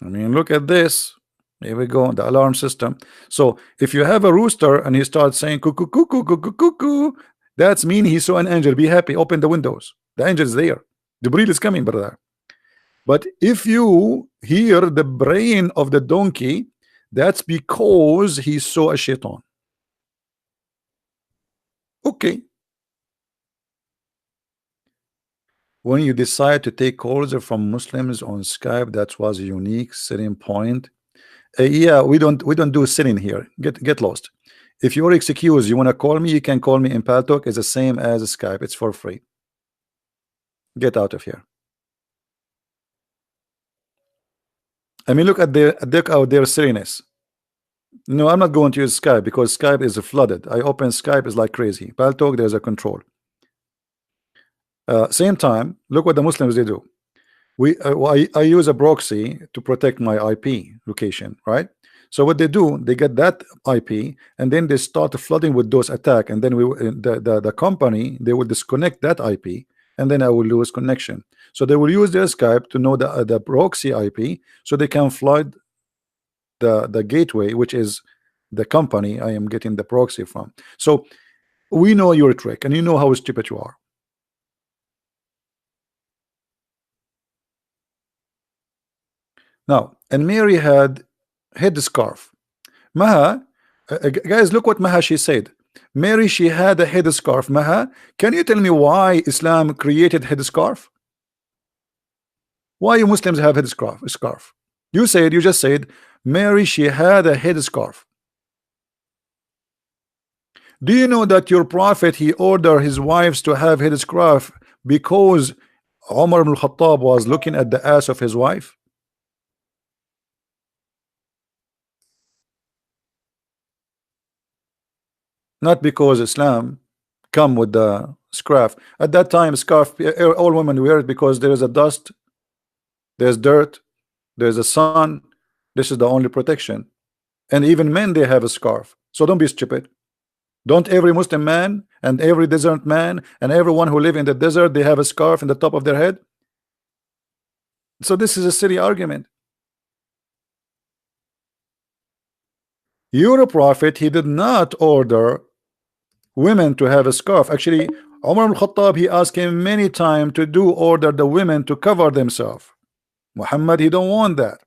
mean, look at this. Here we go, the alarm system. So if you have a rooster and he starts saying cuckoo, cuckoo, cuckoo, cuckoo, that's mean he saw an angel. Be happy, open the windows. The angel is there. Jibril is coming, brother. But if you hear the braying of the donkey, that's because he saw a shaitan. Okay. When you decide to take calls from Muslims on Skype, that was a unique selling point. Yeah, we don't do sitting here. Get lost. If you're excused, you want to call me, you can call me in Paltalk. It's the same as Skype. It's for free. Get out of here. I mean, look out their silliness. No, I'm not going to use Skype because Skype is flooded. I open Skype is like crazy. Paltalk, there's a control. Same time, look what the Muslims they do. I use a proxy to protect my IP location, right? So what they do, they get that IP and then they start flooding with those attack, and then the company they will disconnect that IP, and then I will lose connection. So they will use their Skype to know the proxy IP, so they can flood the gateway, which is the company I am getting the proxy from. So we know your trick, and you know how stupid you are. Now, and Mary had headscarf. Maha, guys, look what Maha she said. Mary, she had a headscarf. Maha, can you tell me why Islam created headscarf? Why you Muslims have headscarf? Scarf. You just said, Mary, she had a headscarf. Do you know that your prophet he ordered his wives to have headscarf because Umar ibn Khattab was looking at the ass of his wife? Not because Islam come with the scarf. At that time, scarf all women wear it because there is a dust, there's dirt, there's a sun. This is the only protection. And even men they have a scarf. So don't be stupid. Don't every Muslim man and every desert man and everyone who live in the desert they have a scarf in the top of their head? So this is a silly argument. Your prophet he did not order women to have a scarf. Actually, Umar ibn Khattab he asked him many times to do order the women to cover themselves. Muhammad he don't want that.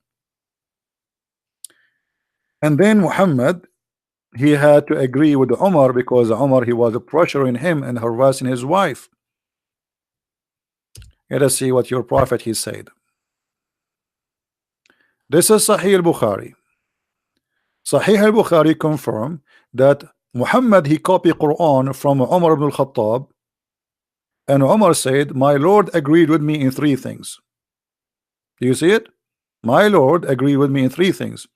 And then Muhammad he had to agree with Umar because Umar he was pressuring him and harassing his wife. Let us see what your prophet he said. This is Sahih al-Bukhari. Sahih al-Bukhari confirm that Muhammad he copied Quran from Umar ibn al-Khattab, and Umar said, my Lord agreed with me in three things. Do you see it? My Lord agreed with me in three things.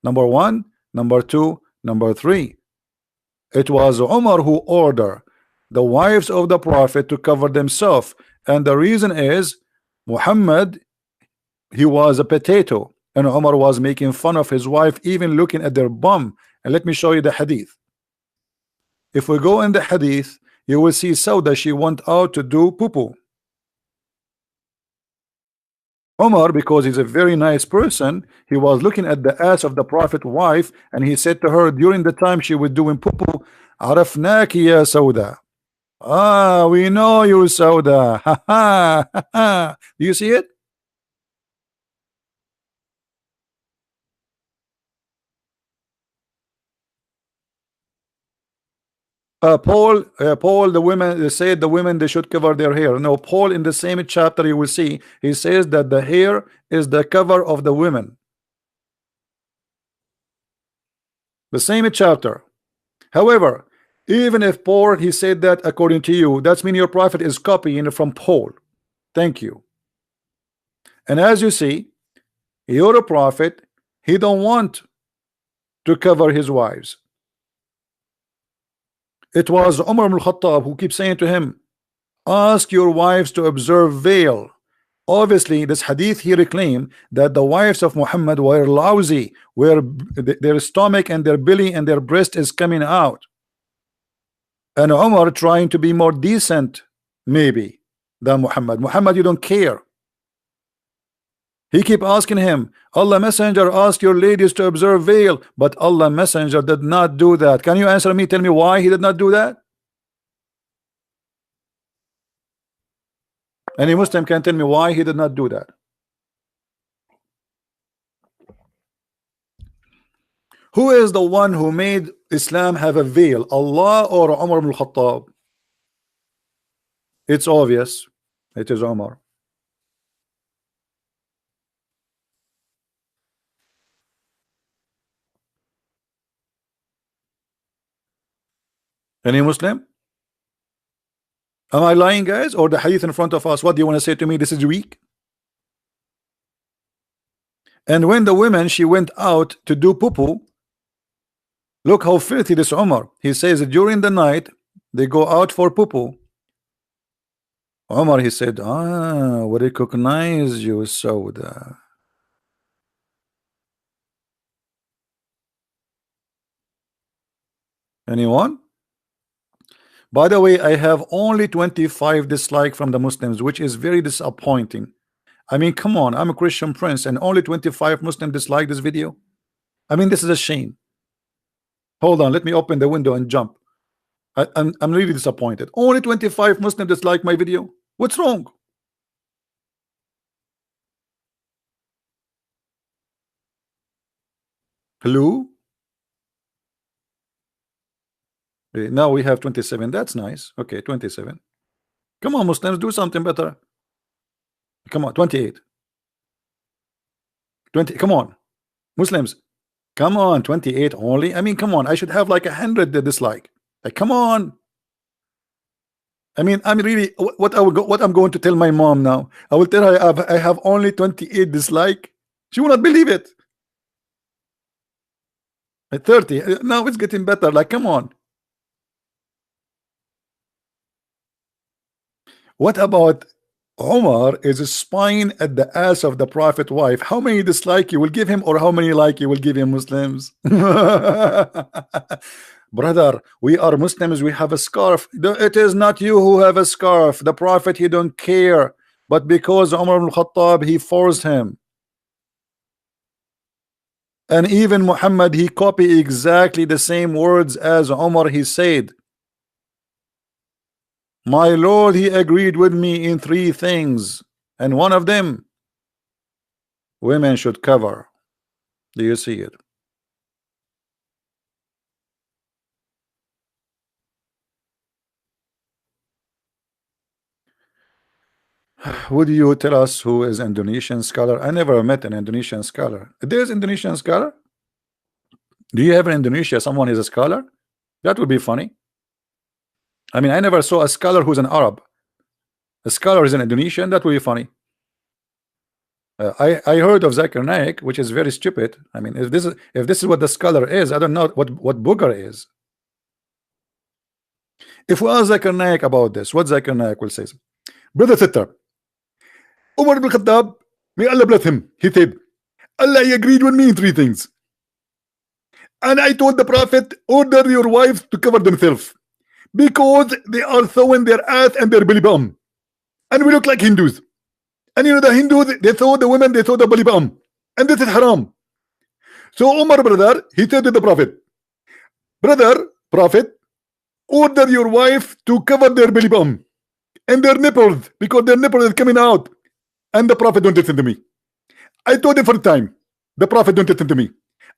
Number one, number two, number three. It was Umar who ordered the wives of the Prophet to cover themselves, and the reason is Muhammad he was a potato, and Umar was making fun of his wife, even looking at their bum. And let me show you the hadith. If we go in the hadith, you will see Sauda, she went out to do poo-poo. Umar, because he's a very nice person, he was looking at the ass of the Prophet wife, and he said to her during the time she was doing poo-poo, Arafnaki ya Sauda. Ah, we know you, Sauda. Ha ha ha ha. Do you see it? Paul, the women they said the women they should cover their hair. No, Paul in the same chapter you will see he says that the hair is the cover of the women. The same chapter. However, even if Paul he said that according to you, that's mean your prophet is copying from Paul. Thank you. And as you see, your prophet he don't want to cover his wives. It was Umar ibn Khattab who keeps saying to him, ask your wives to observe veil. Obviously, this hadith here claim that the wives of Muhammad were lousy, where their stomach and their belly and their breast is coming out. And Umar trying to be more decent, maybe, than Muhammad. Muhammad, you don't care. He keep asking him, Allah Messenger, ask your ladies to observe veil, but Allah Messenger did not do that. Can you answer me? Tell me why he did not do that? Any Muslim can tell me why he did not do that. Who is the one who made Islam have a veil, Allah or Umar ibn Khattab? It's obvious. It is Umar. Any Muslim? Am I lying, guys? Or the hadith in front of us? What do you want to say to me? This is weak. And when the woman, she went out to do poo-poo, look how filthy this Umar. He says that during the night they go out for poo-poo. Umar, he said, we recognize you, Sauda. Anyone? By the way, I have only 25 dislike from the Muslims, which is very disappointing. I mean, come on, I'm a Christian prince and only 25 Muslims dislike this video. I mean, this is a shame. Hold on, let me open the window and jump. I'm really disappointed. Only 25 Muslims dislike my video. What's wrong? Hello? Now we have 27. That's nice. Okay, 27. Come on, Muslims, do something better. Come on, 28. 20. Come on, Muslims. Come on, 28 only. I mean, come on. I should have like 100 dislike. Like, come on. I mean, I'm really what I'm going to tell my mom now. I will tell her I have only 28 dislike. She will not believe it. At 30. Now it's getting better. Like, come on. What about Omar is spying at the ass of the Prophet wife? How many dislike you will give him, or how many like you will give him, Muslims? Brother, we are Muslims, we have a scarf. It is not you who have a scarf. The Prophet, he don't care. But because Umar ibn Khattab, he forced him. And even Muhammad, he copied exactly the same words as Umar, he said. My Lord, he agreed with me in 3 things, and one of them, women should cover. Do you see it? Would you tell us who is Indonesian scholar? I never met an Indonesian scholar. There's Indonesian scholar? Do you have in Indonesia someone is a scholar? That would be funny. I mean, I never saw a scholar who's an Arab. A scholar is an Indonesian. That would be funny. I heard of Zakir Naik, which is very stupid. I mean, if this is what the scholar is, I don't know what booger is. If we ask Zakir Naik about this, what Zakir Naik will say? Brother Sitter, Umar ibn Khattab, may Allah bless him, he said, Allah agreed with me in 3 things. And I told the Prophet, order your wives to cover themselves, because they are showing their ass and their belly button, and we look like Hindus. And you know the Hindus, they saw the women, they saw the belly button, and this is haram. So Umar, brother, he said to the Prophet, brother, Prophet, order your wife to cover their belly button and their nipples, because their nipples is coming out. And the Prophet don't listen to me. I told him 1st time, the Prophet don't listen to me.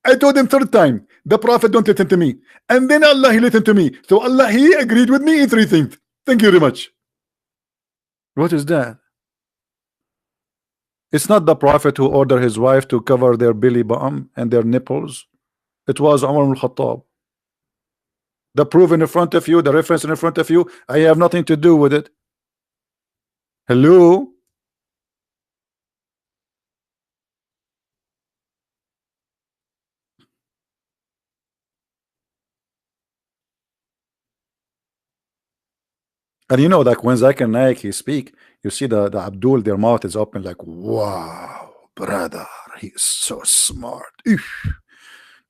I told him 3rd time, the Prophet don't listen to me. And then Allah, he listened to me. So Allah, he agreed with me in 3 things. Thank you very much. What is that? It's not the Prophet who ordered his wife to cover their belly button and their nipples. It was Umar ibn Khattab. The proof in front of you, the reference in front of you, I have nothing to do with it. Hello? And you know, like when Zakir Naik he speak, you see the Abdul, their mouth is open like, wow, brother, he is so smart. Eesh.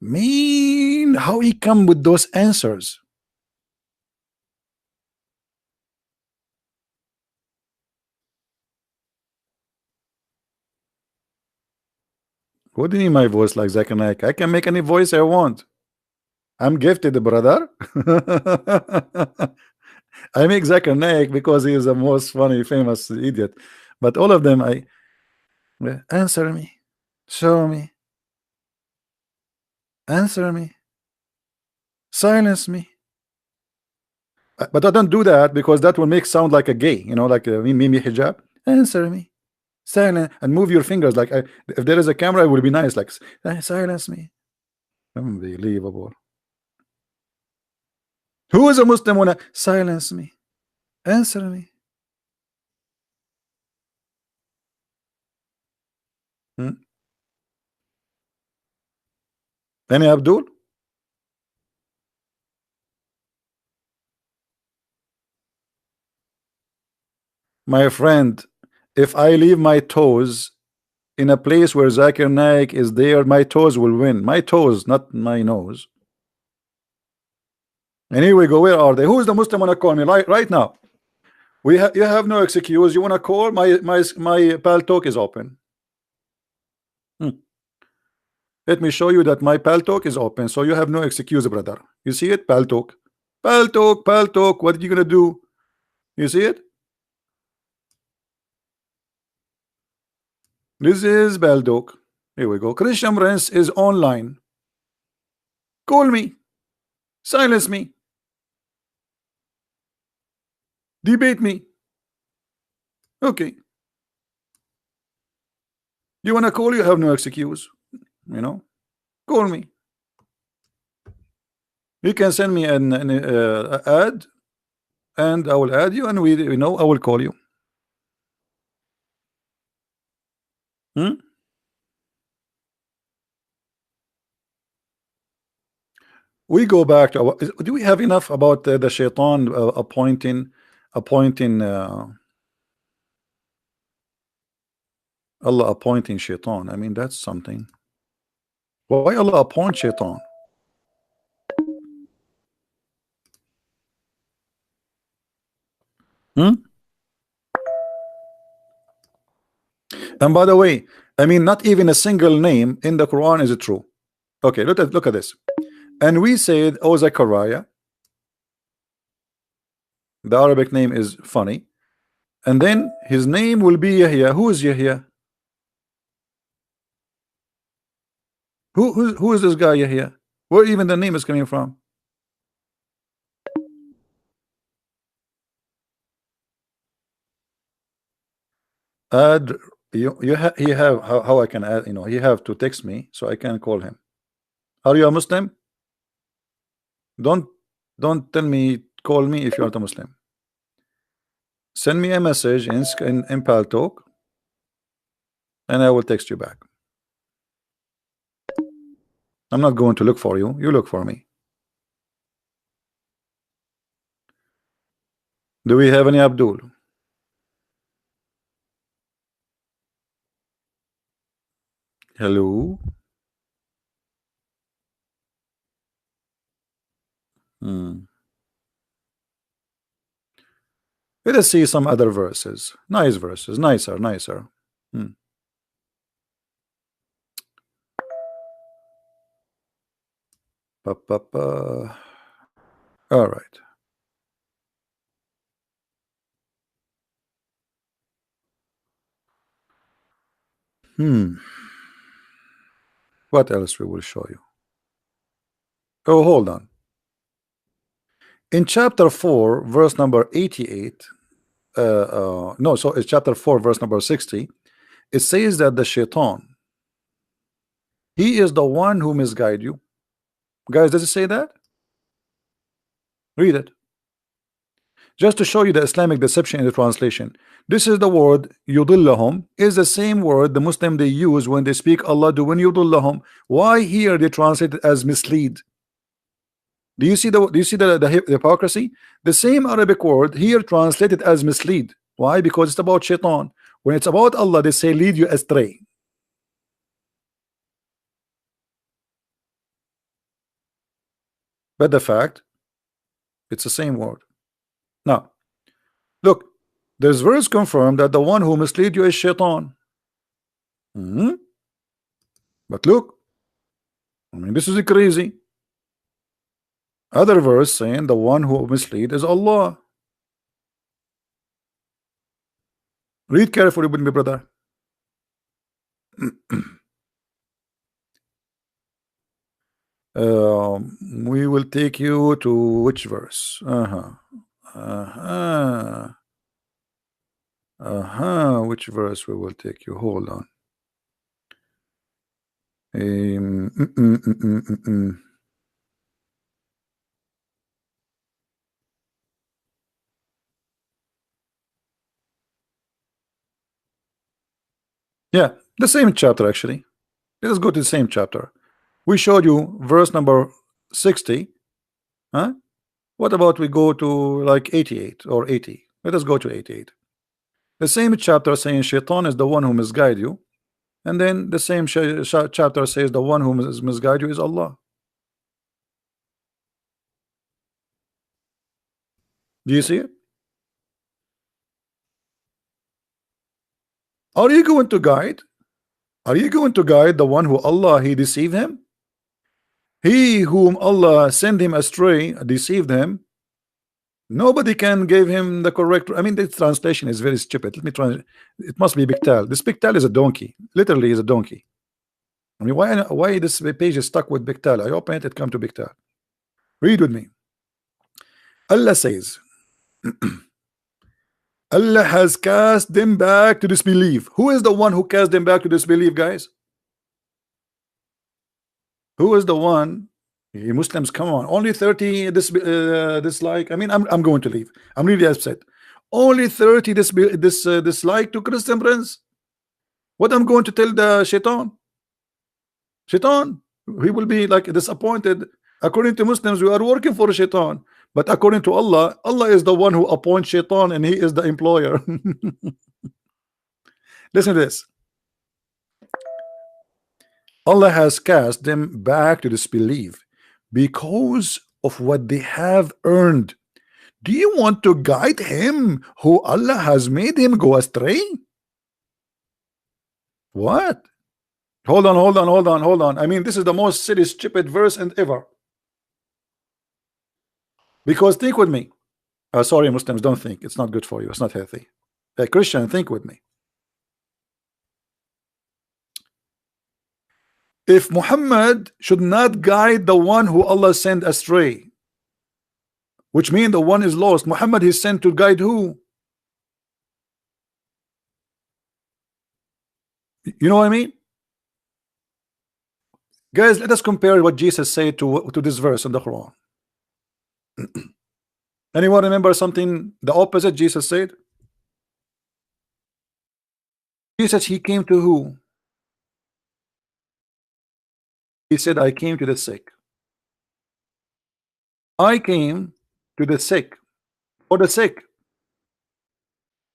Man, how he come with those answers? What do you mean my voice like Zakir Naik? I can make any voice I want. I'm gifted, brother. I make Zakir Naik because he is the most funny, famous idiot. But all of them, answer me, show me, answer me, silence me. But I don't do that because that will make sound like a gay, you know, like Mimi hijab. Answer me, silence, and move your fingers. Like if there is a camera, it would be nice. Like silence me. Unbelievable. Who is a Muslim wanna silence me? Answer me. Hmm? Any Abdul? My friend, if I leave my toes in a place where Zakir Naik is there, my toes will win. My toes, not my nose. And here we go. Where are they? Who is the Muslim wanna call me right now? You have no excuse. You wanna call? My pal talk is open. Hmm. Let me show you that my pal talk is open, so you have no excuse, brother. You see it? Pal talk. Pal talk, pal talk. What are you gonna do? You see it? This is pal talk. Here we go. Christian Prince is online. Call me. Silence me. Debate me. Okay. You wanna call? You have no excuse. You know. Call me. You can send me an ad, and I will add you, and we know I will call you. Hmm? We go back to do we have enough about the shaitan appointing Allah appointing shaitan? I mean, that's something. Why Allah appoint shaitan? Hmm? And by the way, I mean, not even a single name in the Quran is true. Okay, look at this. And we said, oh, Zechariah, the Arabic name is funny, and then his name will be Yahya. Who is Yahya? Who is this guy Yahya? Where even the name is coming from? Add you have how I can add, you have to text me so I can call him. Are you a Muslim? Don't don't tell me call me if you're not a Muslim. Send me a message in Pal Talk and I will text you back. I'm not going to look for you. You look for me. Do we have any Abdul? Hello. Hmm. Let us see some other verses. Nice verses. Nicer. Hmm. Pa, pa, pa. All right. Hmm. What else we will show you? Oh, hold on. In chapter 4, verse number 88, no, so it's chapter 4, verse number 60, it says that the shaitan, he is the one who misguide you. Guys, does it say that? Read it. Just to show you the Islamic deception in the translation. This is the word yudillahum, is the same word the Muslim they use when they speak Allah when yudillahum. Why here they translate it as mislead? Do you see the hypocrisy? The same Arabic word here translated as mislead. Why? Because it's about shaitan. When it's about Allah, they say lead you astray. But the fact, it's the same word. Now, look, there's verse confirmed that the one who mislead you is shaitan. Hmm? But look, I mean, this is crazy. Other verse saying the one who mislead is Allah. Read carefully with me, brother. We will take you to which verse? Which verse we will take you? Hold on. Um, mm, mm, mm, mm, mm, mm. Yeah, the same chapter actually. Let us go to the same chapter. We showed you verse number 60. Huh? What about we go to like 88 or 80? Let us go to 88. The same chapter saying Shaitan is the one who misguide you, and then the same chapter says the one who misguide you is Allah. Do you see it? Are you going to guide? Are you going to guide the one who Allah he deceived him? He whom Allah sent him astray deceived him. Nobody can give him the correct. I mean, this translation is very stupid. Let me try. It must be Biktal. This Biktal is a donkey. Literally, is a donkey. I mean, why this page is stuck with Biktal? I open it. It come to Biktal. Read with me. Allah says, Allah has cast them back to disbelief. Who is the one who cast them back to disbelief, guys? Who is the one? You Muslims, come on. Only 30 dislike. I mean, I'm going to leave. I'm really upset. Only 30 dislike to Christian Prince. What I'm going to tell the Shaitan? Shaitan, he will be like disappointed. According to Muslims, we are working for Shaitan. But according to Allah, Allah is the one who appoints Shaitan and he is the employer. Listen to this. Allah has cast them back to disbelief because of what they have earned. Do you want to guide him who Allah has made him go astray? What? Hold on. I mean, this is the most silly, stupid verse and ever. Because think with me. Sorry, Muslims, don't think. It's not good for you. It's not healthy. Christian, think with me. If Muhammad should not guide the one who Allah sent astray, which means the one is lost, Muhammad is sent to guide who? You know what I mean? Guys, let us compare what Jesus said to this verse in the Quran. Anyone remember something the opposite Jesus said? Jesus, he came to who? He said, I came to the sick. I came to the sick. For the sick.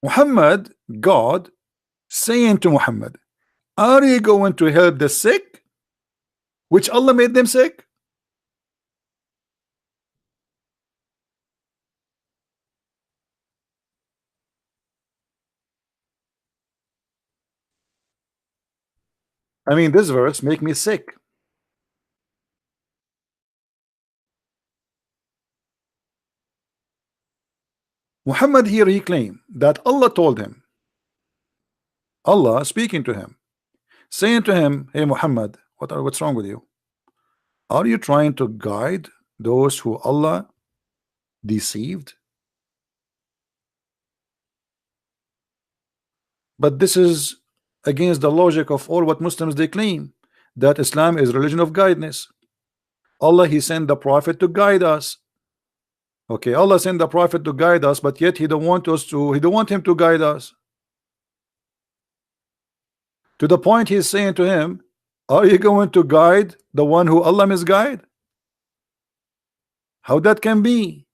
Muhammad, God, saying to Muhammad, are you going to help the sick, which Allah made them sick? I mean, this verse make me sick. Muhammad here, he claimed that Allah told him, Allah speaking to him, saying to him, hey Muhammad, what's wrong with you? Are you trying to guide those who Allah deceived? But this is against the logic of all what Muslims they claim, that Islam is religion of guidance. Allah, he sent the prophet to guide us. Okay, Allah sent the prophet to guide us, but yet he don't want him to guide us. To the point he's saying to him, are you going to guide the one who Allah misguide? How that can be?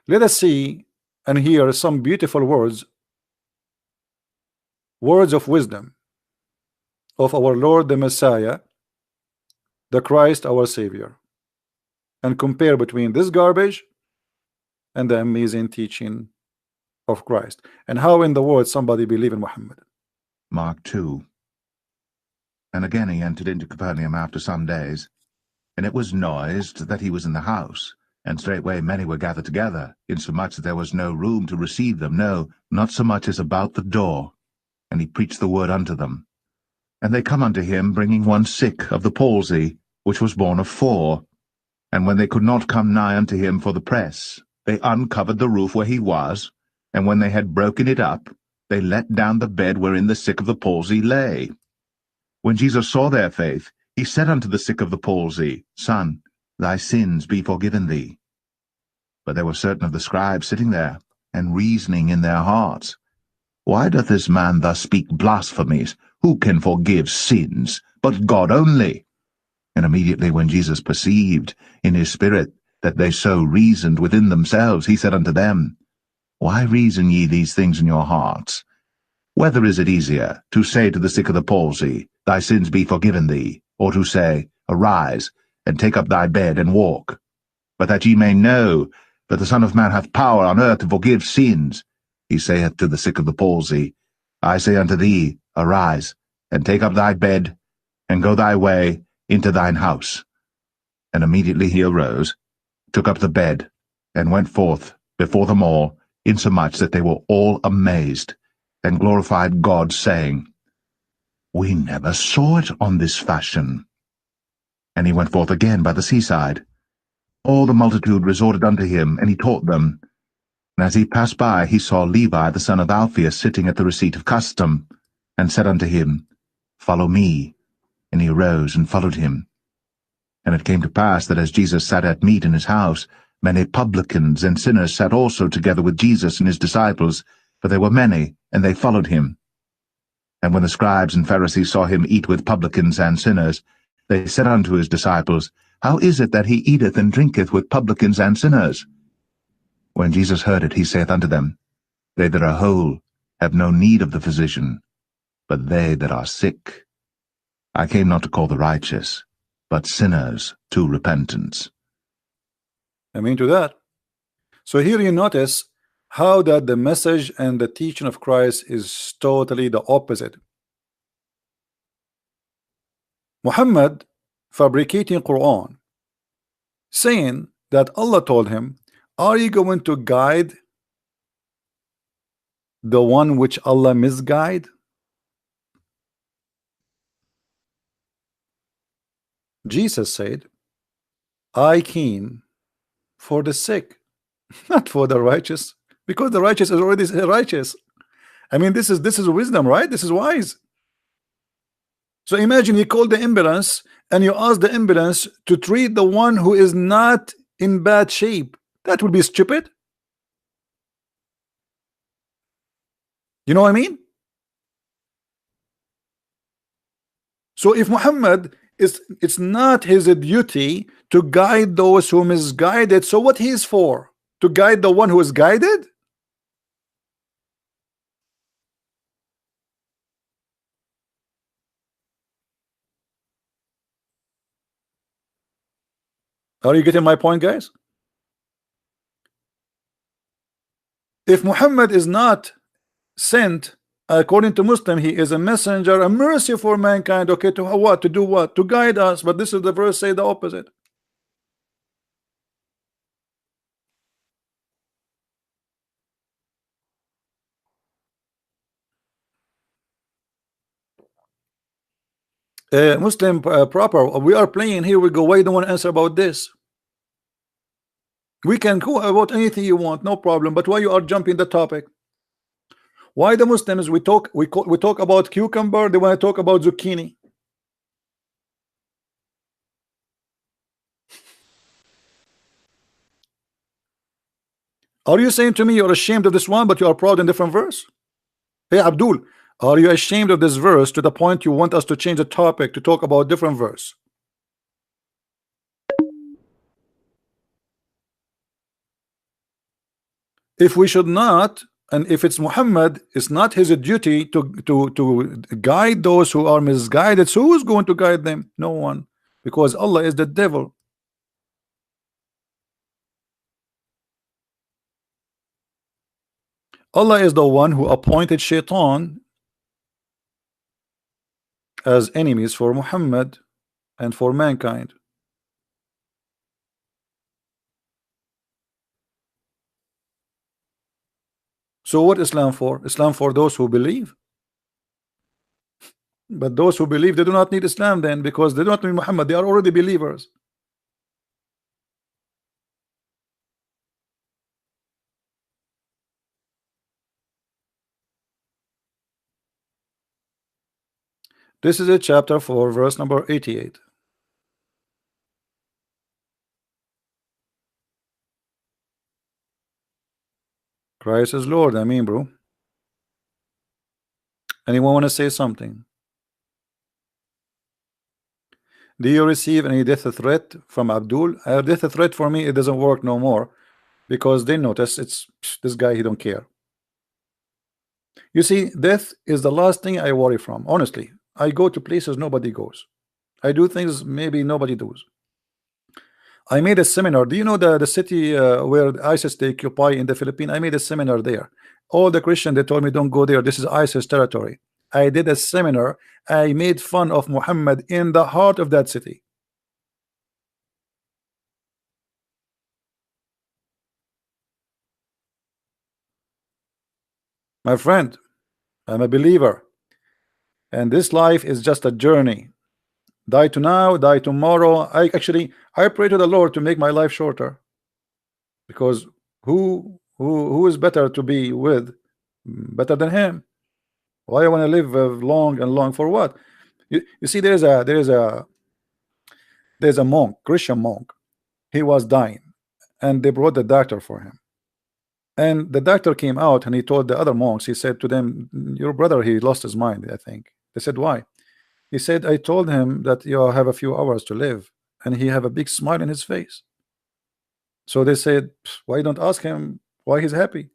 Let us see and hear some beautiful words of wisdom of our Lord the Messiah, the Christ our Savior, and compare between this garbage and the amazing teaching of Christ, and how in the world somebody believe in Muhammad. Mark 2. And again he entered into Capernaum after some days, and it was noised that he was in the house, and straightway many were gathered together, insomuch that there was no room to receive them, no, not so much as about the door. And he preached the word unto them. And they come unto him, bringing one sick of the palsy, which was born of 4. And when they could not come nigh unto him for the press, they uncovered the roof where he was, and when they had broken it up, they let down the bed wherein the sick of the palsy lay. When Jesus saw their faith, he said unto the sick of the palsy, Son, thy sins be forgiven thee. But there were certain of the scribes sitting there, and reasoning in their hearts, Why doth this man thus speak blasphemies? Who can forgive sins but God only? And immediately when Jesus perceived in his spirit that they so reasoned within themselves, he said unto them, Why reason ye these things in your hearts? Whether is it easier to say to the sick of the palsy, Thy sins be forgiven thee, or to say, Arise, and take up thy bed and walk? But that ye may know that the Son of Man hath power on earth to forgive sins, he saith to the sick of the palsy, I say unto thee, Arise, and take up thy bed, and go thy way into thine house. And immediately he arose, took up the bed, and went forth before them all, insomuch that they were all amazed, and glorified God, saying, We never saw it on this fashion. And he went forth again by the seaside. All the multitude resorted unto him, and he taught them. And as he passed by, he saw Levi the son of Alphaeus sitting at the receipt of custom, and said unto him, Follow me. And he arose and followed him. And it came to pass that as Jesus sat at meat in his house, many publicans and sinners sat also together with Jesus and his disciples, for they were many, and they followed him. And when the scribes and Pharisees saw him eat with publicans and sinners, they said unto his disciples, How is it that he eateth and drinketh with publicans and sinners? When Jesus heard it, he saith unto them, They that are whole have no need of the physician, but they that are sick. I came not to call the righteous, but sinners to repentance. I mean to that. So here you notice how that the message and the teaching of Christ is totally the opposite. Muhammad fabricating Quran, saying that Allah told him, are you going to guide the one which Allah misguide? Jesus said, I came for the sick, not for the righteous, because the righteous is already righteous. I mean, this is wisdom, right? This is wise. So imagine you call the ambulance and you ask the ambulance to treat the one who is not in bad shape. That would be stupid. You know what I mean? So if Muhammad is, it's not his duty to guide those who misguided. So what he is for? To guide the one who is guided? Are you getting my point, guys? If Muhammad is not sent according to Muslim, he is a messenger, a mercy for mankind. Okay, to what? To do what? To guide us. But this is the verse say the opposite. Muslim proper. We are playing here. We go. Why you don't want to answer about this? We can go about anything you want, no problem. But why you are jumping the topic? Why the Muslims we talk about cucumber? They want to talk about zucchini. Are you saying to me you're ashamed of this one, but you are proud in different verse? Hey Abdul, are you ashamed of this verse to the point you want us to change the topic to talk about different verse? If we should not, and if it's Muhammad, it's not his duty to guide those who are misguided. So who's going to guide them? No one, because Allah is the devil. Allah is the one who appointed Shaitan as enemies for Muhammad and for mankind. So what Islam for? Islam for those who believe. But those who believe, they do not need Islam then, because they do not need Muhammad. They are already believers. This is a chapter 4, verse number 88. Christ is Lord. I mean, bro. Anyone want to say something? Do you receive any death threat from Abdul? A death threat for me, it doesn't work no more because they notice it's this guy, he don't care. You see, death is the last thing I worry from. Honestly, I go to places nobody goes. I do things maybe nobody does. I made a seminar. Do you know the city where ISIS they occupy in the Philippines? I made a seminar there. All the Christians they told me don't go there. This is ISIS territory. I did a seminar. I made fun of Muhammad in the heart of that city. My friend, I'm a believer, and this life is just a journey. Die to now, die tomorrow. I pray to the Lord to make my life shorter, because who is better to be with, better than him? Why I want to live long and long for what? You see, there's a monk, Christian monk. He was dying, and they brought the doctor for him. And the doctor came out and he told the other monks, he said to them, your brother, he lost his mind, I think. They said, why? He said, I told him that you have a few hours to live, and he have a big smile in his face. So they said, why don't ask him why he's happy?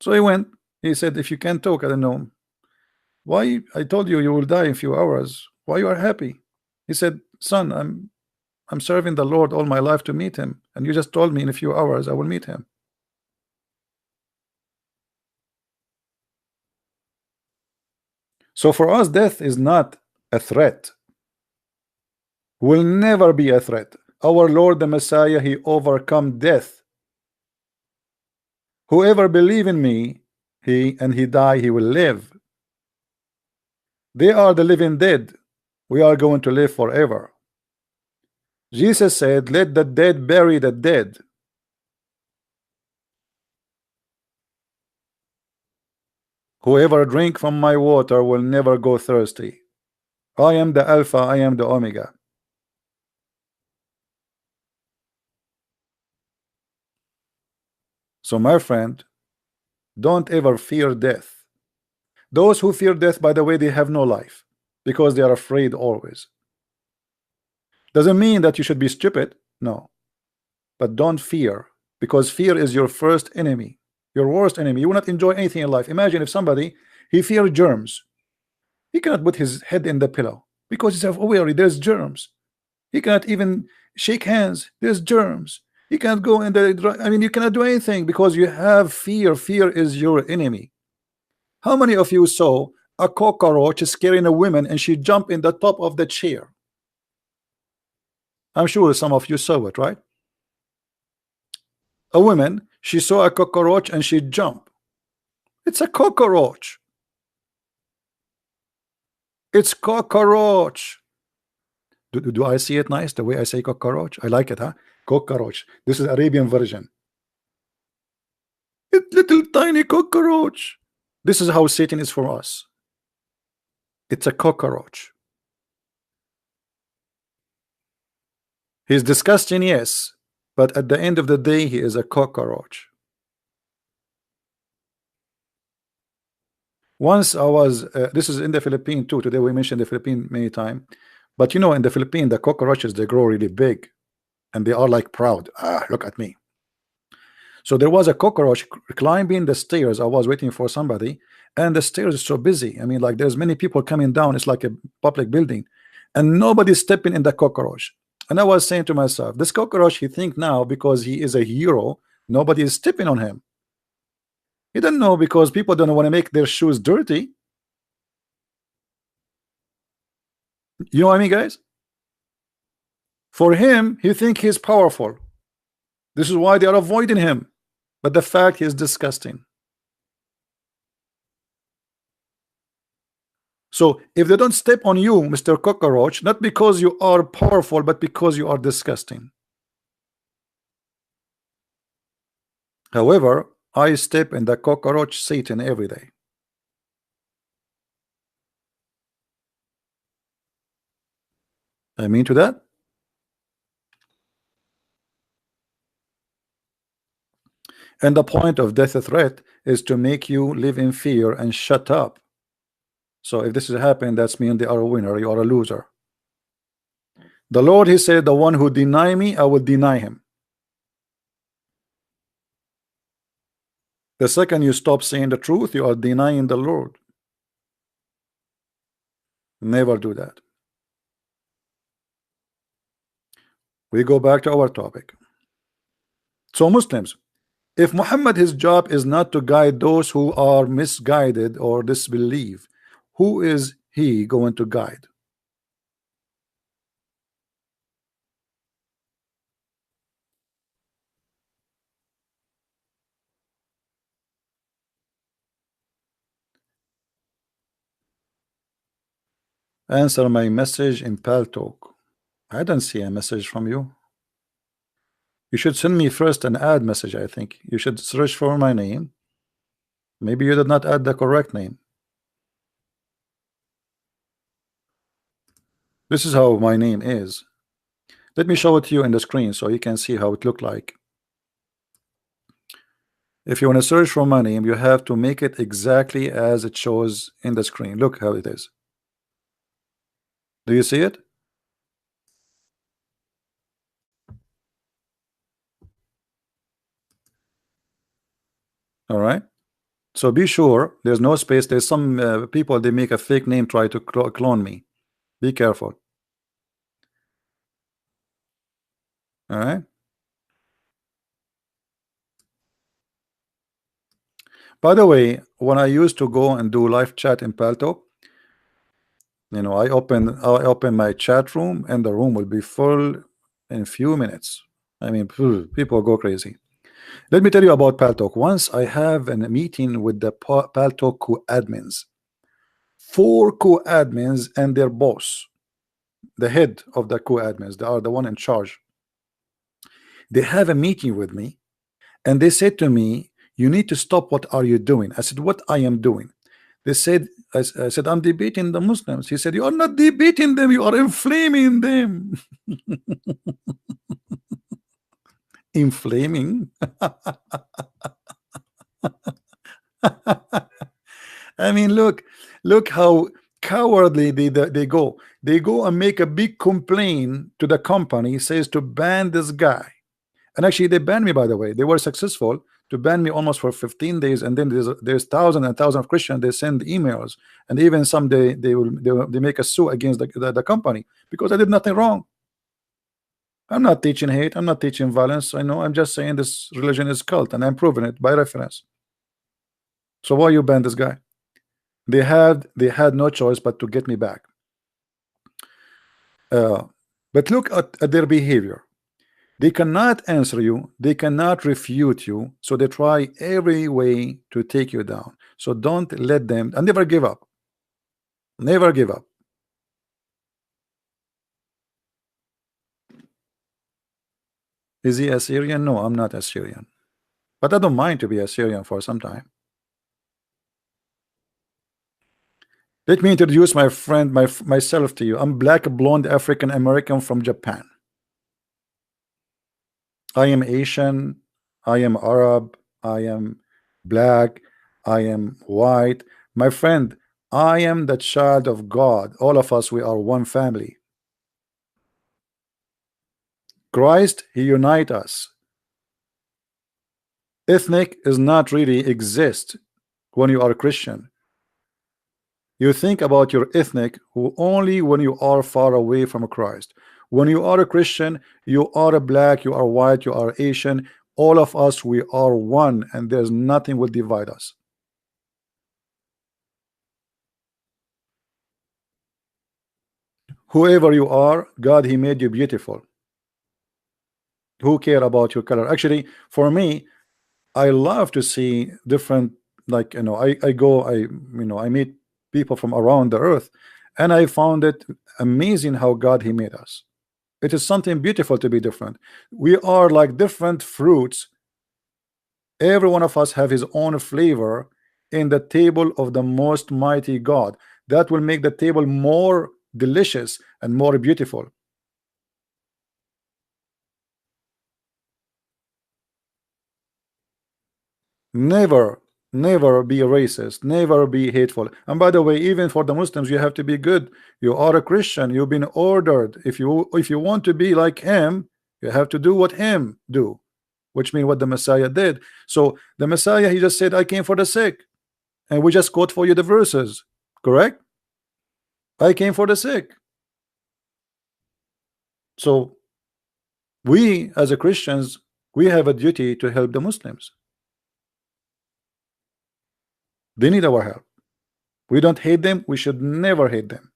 So he went. He said, if you can't talk, I don't know why. I told you you will die in a few hours. Why you are happy? He said, son, I'm serving the Lord all my life to meet him, and you just told me in a few hours I will meet him. So for us, death is not a threat. Will never be a threat. Our Lord the Messiah, he overcome death. Whoever believe in me, he die, he will live. They are the living dead. We are going to live forever. Jesus said, let the dead bury the dead. Whoever drink from my water will never go thirsty. I am the Alpha, I am the Omega. So my friend, don't ever fear death. Those who fear death, by the way, they have no life, because they are afraid always. Doesn't mean that you should be stupid, no, but don't fear, because fear is your first enemy, your worst enemy. You will not enjoy anything in life. Imagine if somebody, he fears germs, he cannot put his head in the pillow because he's aware there's germs. He cannot even shake hands, there's germs. He can't go in the, I mean, you cannot do anything because you have fear. Fear is your enemy. How many of you saw a cockroach scaring a woman and she jumped in the top of the chair? I'm sure some of you saw it, right? A woman, she saw a cockroach and she jumped. It's a cockroach. It's cockroach. Do I see it nice the way I say cockroach? I like it, huh? Cockroach. This is Arabian version. It's little tiny cockroach. This is how Satan is for us. It's a cockroach. He's disgusting, yes, but at the end of the day, he is a cockroach. Once I was, this is in the Philippines too. Today we mentioned the Philippines many times, but you know, in the Philippines, the cockroaches they grow really big, and they are like proud. Ah, look at me. So there was a cockroach climbing the stairs. I was waiting for somebody, and the stairs is so busy. I mean, like there's many people coming down. It's like a public building, and nobody's stepping in the cockroach. And I was saying to myself, this cockroach, he think now because he is a hero, nobody is stepping on him. He don't know because people don't want to make their shoes dirty. You know what I mean, guys? For him, he think he's powerful. This is why they are avoiding him. But the fact is disgusting. So if they don't step on you, Mr. Cockroach, not because you are powerful, but because you are disgusting. However, I step in the cockroach Satan every day. I mean to that. And the point of death threat is to make you live in fear and shut up. So if this is happening, that's mean they are a winner, you are a loser. The Lord, he said, the one who deny me, I will deny him. The second you stop saying the truth, you are denying the Lord. Never do that. We go back to our topic. So Muslims, if Muhammad, his job is not to guide those who are misguided or disbelieve, who is he going to guide? Answer my message in Paltalk. I don't see a message from you. You should send me first an add message. I think you should search for my name. Maybe you did not add the correct name. This is how my name is. Let me show it to you in the screen so you can see how it looked like. If you want to search for my name, you have to make it exactly as it shows in the screen. Look how it is. Do you see it? All right. So be sure there's no space. There's some people, they make a fake name, try to clone me. Be careful. All right. By the way, when I used to go and do live chat in Paltalk, you know, I open my chat room and the room will be full in few minutes. I mean, people go crazy. Let me tell you about Paltalk. Once I have a meeting with the Paltalk co-admins, 4 co-admins and their boss, the head of the co-admins, they are the one in charge. They have a meeting with me and they said to me, you need to stop. What are you doing? I said, what I am doing? They said, I said, I'm debating the Muslims. He said, you are not debating them, you are inflaming them. Inflaming. I mean, look how cowardly they go. They go and make a big complaint to the company, says to ban this guy. And actually, they banned me, by the way. They were successful to ban me almost for 15 days. And then there's thousands and thousands of Christians. They send emails, and even some they make a sue against the company because I did nothing wrong. I'm not teaching hate. I'm not teaching violence. I know. I'm just saying this religion is cult, and I'm proving it by reference. So why you ban this guy? They had no choice but to get me back. But look at their behavior. They cannot answer you, they cannot refute you, so they try every way to take you down. So don't let them, and never give up. Never give up. Is he Assyrian? No, I'm not Assyrian. But I don't mind to be Assyrian for some time. Let me introduce my friend, myself to you. I'm black, blonde, African American from Japan. I am Asian, I am Arab, I am black, I am white. My friend, I am the child of God. All of us, we are one family. Christ, he unite us. Ethnic is not really exist when you are a Christian. You think about your ethnic only when you are far away from Christ. When you are a Christian, you are a black, you are white, you are Asian. All of us, we are one, and there's nothing will divide us. Whoever you are, God, he made you beautiful. Who care about your color? Actually, for me, I love to see different, like, you know, I go, I meet people from around the earth, and I found it amazing how God he made us. It is something beautiful to be different. We are like different fruits. Every one of us have his own flavor in the table of the most mighty God. That will make the table more delicious and more beautiful. Never Never be racist, never be hateful. And by the way, even for the Muslims, you have to be good. You are a Christian, you've been ordered. If you want to be like him, you have to do what him do, which means what the Messiah did. So the Messiah, he just said, I came for the sick, and we just quote for you the verses, correct? I came for the sick. So we as a Christians, we have a duty to help the Muslims. They need our help. We don't hate them, we should never hate them.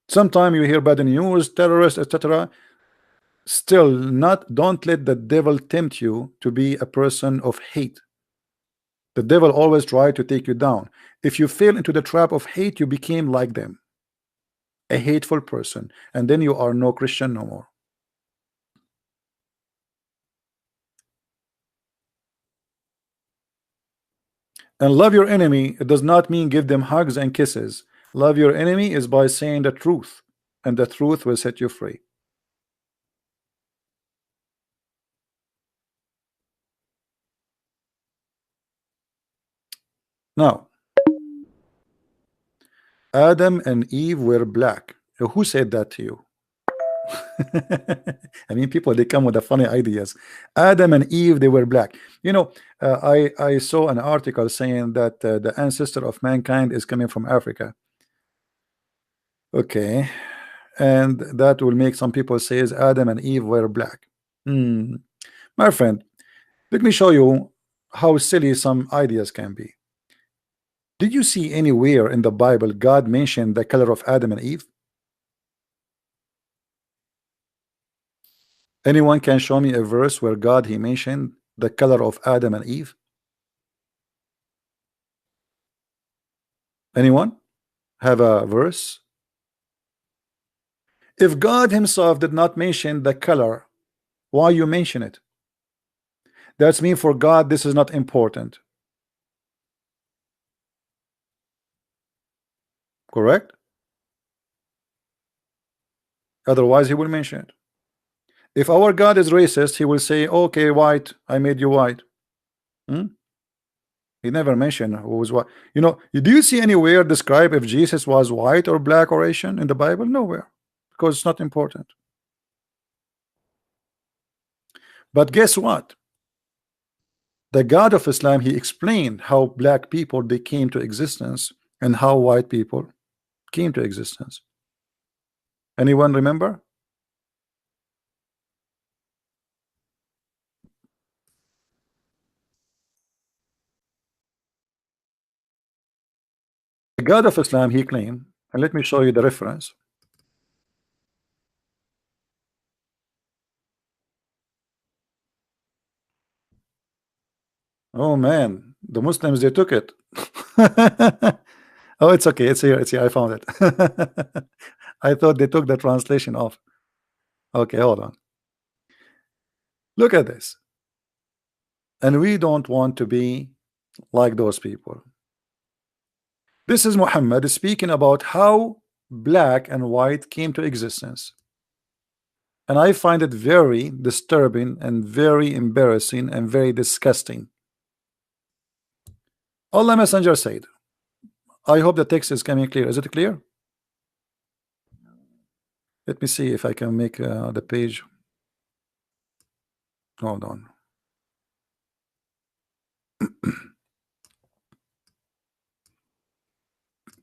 Sometimes you hear bad news, terrorists, etc. Still, not don't let the devil tempt you to be a person of hate. The devil always try to take you down. If you fell into the trap of hate, you became like them, a hateful person, and then you are no Christian no more. And love your enemy, it does not mean give them hugs and kisses. Love your enemy is by saying the truth, and the truth will set you free. Now, Adam and Eve were black. Who said that to you? I mean, people, they come with the funny ideas. Adam and Eve, they were black. You know, I saw an article saying that the ancestor of mankind is coming from Africa. Okay, and that will make some people says Adam and Eve were black. My friend, let me show you how silly some ideas can be. Did you see anywhere in the Bible God mentioned the color of Adam and Eve? Anyone can show me a verse where God he mentioned the color of Adam and Eve? Anyone have a verse? If God himself did not mention the color, why you mention it? That's mean for God this is not important. Correct? Otherwise he will mention it. If our God is racist, he will say, okay, white, I made you white. He never mentioned who was white. You know, do you see anywhere describe if Jesus was white or black or Asian in the Bible? Nowhere, because it's not important. But guess what? The God of Islam, he explained how black people they came to existence and how white people came to existence. Anyone remember? The God of Islam, he claimed, and let me show you the reference. Oh man, the Muslims they took it. Oh, it's okay. It's here. It's here. I found it. I thought they took the translation off. Okay, hold on. Look at this. And we don't want to be like those people. This is Muhammad speaking about how black and white came to existence. And I find it very disturbing and very embarrassing and very disgusting. Allah Messenger said, I hope the text is coming clear. Is it clear? Let me see if I can make the page. Hold on.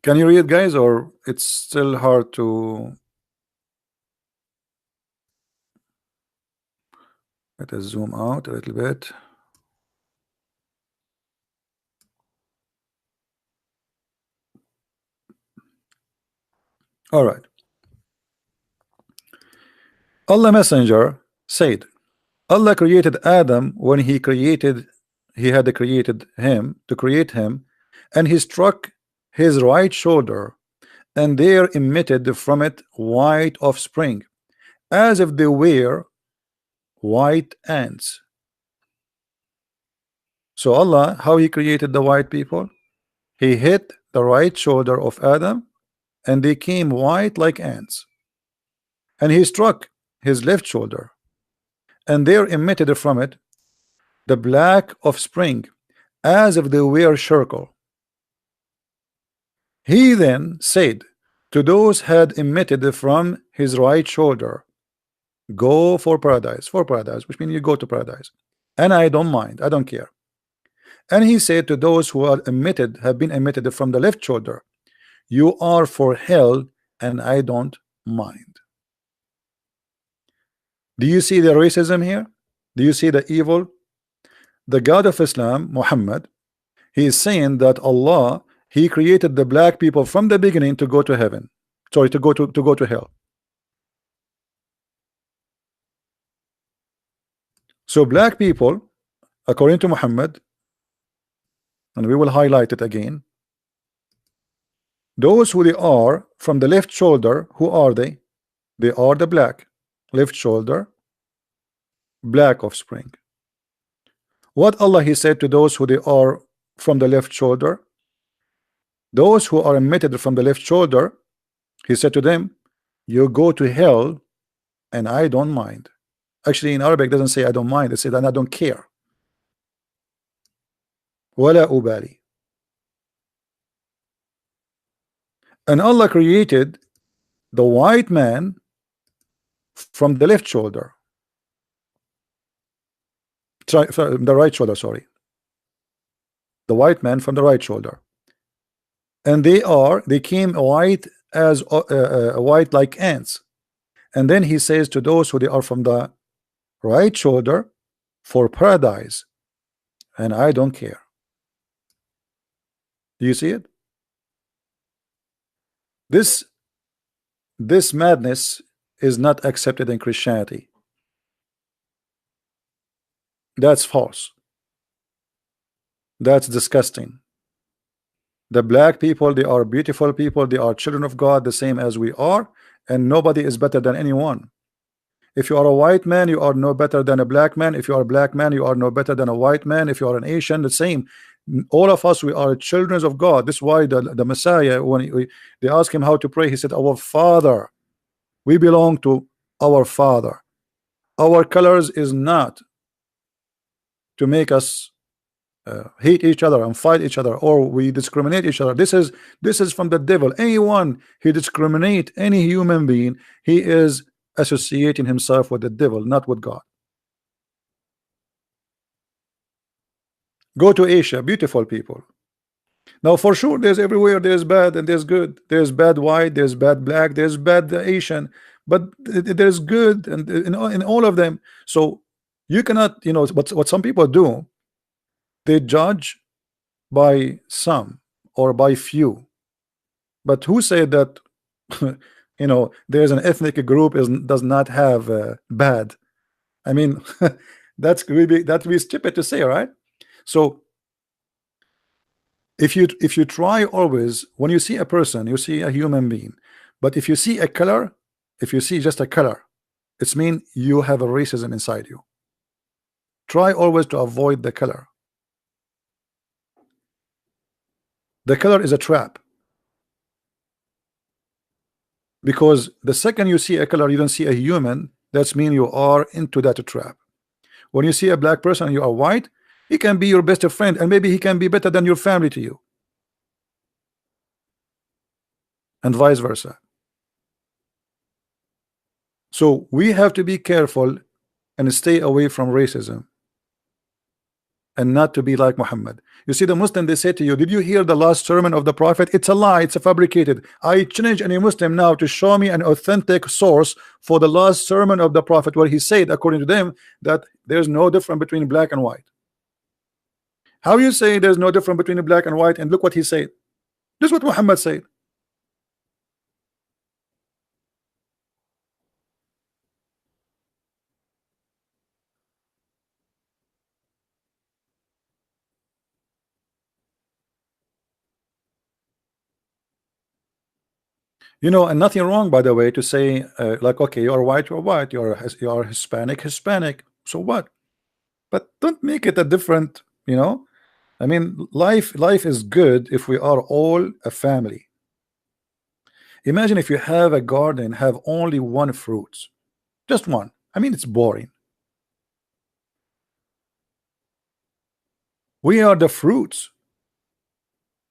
Can you read, guys, or it's still hard to? Let us zoom out a little bit. All right. Allah Messenger said, Allah created Adam when he had created him to create him, and he struck his right shoulder, and there emitted from it white offspring, as if they were white ants. So Allah, how he created the white people? He hit the right shoulder of Adam, and they came white like ants. And he struck his left shoulder, and there emitted from it the black offspring, as if they were charcoal. He then said to those had emitted from his right shoulder, go for paradise, which means you go to paradise, and I don't mind, I don't care. And he said to those who are emitted, have been emitted from the left shoulder, you are for hell, and I don't mind. Do you see the racism here? Do you see the evil? The God of Islam, Muhammad, he is saying that Allah, he created the black people from the beginning to go to heaven. Sorry, to go to hell. So black people, according to Muhammad, and we will highlight it again, those who they are from the left shoulder, who are they? They are the black left shoulder, black offspring. What Allah he said to those who they are from the left shoulder, those who are emitted from the left shoulder, he said to them, you go to hell, and I don't mind. Actually, in Arabic, it doesn't say I don't mind, it says and I don't care. Wala ubali. And Allah created the white man from the left shoulder. Sorry, the right shoulder, sorry. The white man from the right shoulder. And they came white as white like ants. And then he says to those who they are from the right shoulder, for paradise, and I don't care. Do you see it? This madness is not accepted in Christianity. That's false. That's disgusting. The black people, they are beautiful people, they are children of God, the same as we are, and nobody is better than anyone. If you are a white man, you are no better than a black man. If you are a black man, you are no better than a white man. If you are an Asian, the same. All of us, we are children of God. This is why the Messiah, when they asked him how to pray, he said, our Father. We belong to our Father. Our colors is not to make us hate each other and fight each other, or we discriminate each other. This is from the devil. Anyone who discriminate any human being, he is associating himself with the devil, not with God. Go to Asia, beautiful people. Now for sure there's everywhere, there's bad and there's good, there's bad white, there's bad black, there's bad Asian, but there's good and in all of them. So you cannot, what some people do, they judge by some or by few. But who said that there's an ethnic group does not have bad? I mean, that'd be stupid to say, right? So if you try always, when you see a person, you see a human being, but if you see a color, if you see just a color, it's mean you have a racism inside you. Try always to avoid the color. The color is a trap, because the second you see a color, you don't see a human, that's mean you are into that trap. When you see a black person and you are white, he can be your best friend, and maybe he can be better than your family to you, and vice versa. So we have to be careful and stay away from racism, and not to be like Muhammad. You see, the Muslim, they say to you, did you hear the last sermon of the Prophet? It's a lie, it's a fabricated. I challenge any Muslim now to show me an authentic source for the last sermon of the Prophet, where he said, according to them, that there's no difference between black and white. How you say there's no difference between black and white, and look what he said. This is what Muhammad said. And nothing wrong, by the way, to say like, okay, you're white, you're Hispanic, so what? But don't make it a different, I mean, life is good if we are all a family. Imagine if you have a garden, have only one fruit, just one. I mean, it's boring. We are the fruits.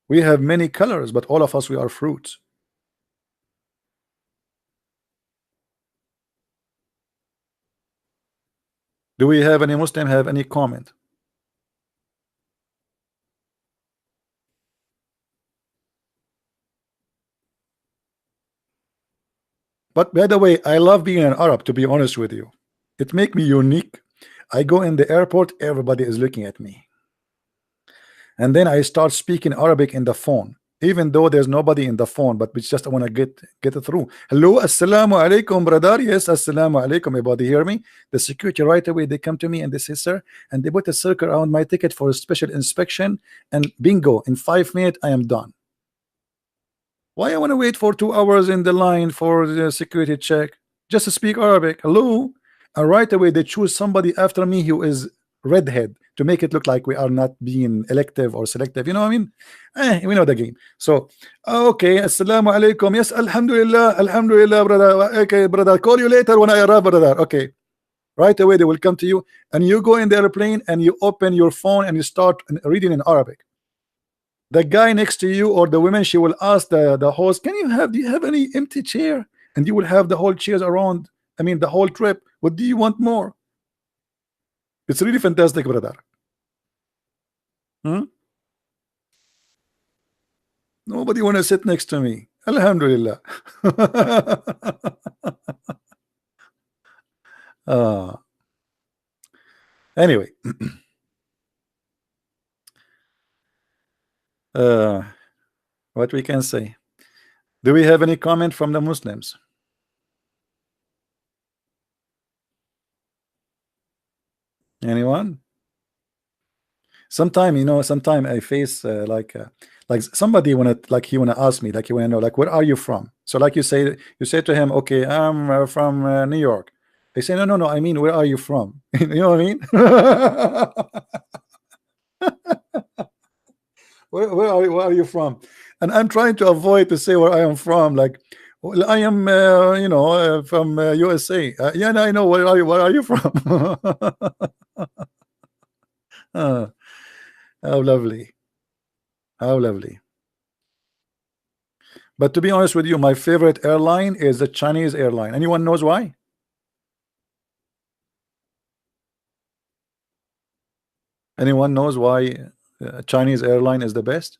We have many colors, but all of us, we are fruits. Do we have any Muslim have any comment? But by the way, I love being an Arab, to be honest with you. It make me unique. I go in the airport, everybody is looking at me. And then I start speaking Arabic in the phone, even though there's nobody in the phone, but we just want to get it through. Hello, assalamu alaikum, brother. Yes, assalamu alaikum. Everybody hear me? The security right away, they come to me and they say, sir, and they put a circle around my ticket for a special inspection, and bingo, in 5 minutes I am done. Why I want to wait for 2 hours in the line for the security check? Just to speak Arabic. Hello, and right away they choose somebody after me who is redhead to make it look like we are not being elective or selective. You know what I mean? We know the game. So okay, assalamu alaikum. Yes, alhamdulillah, alhamdulillah, brother. Okay, brother, call you later when I arrive, brother. Okay, right away they will come to you, and you go in the airplane and you open your phone and you start reading in Arabic. The guy next to you or the woman, she will ask the host, can you have, do you have any empty chair? And you will have the whole chairs around, I mean the whole trip. What do you want more? It's really fantastic, brother. Hmm? Nobody want to sit next to me. Alhamdulillah. uh, anyway, what we can say. Do we have any comment from the Muslims? Anyone? Sometime, you know, sometime I face like somebody wanna, like he wanna ask me, like he wanna know, like, where are you from? So like you say to him, okay, I'm from New York. They say, no, no, no, I mean, where are you from? You know what I mean? Where are you from? And I'm trying to avoid to say where I am from. Like, well, I am, you know, from USA. Yeah, no, I know. Where are you from? uh, how lovely. How lovely. But to be honest with you, my favorite airline is the Chinese airline. Anyone knows why? Anyone knows why Chinese airline is the best?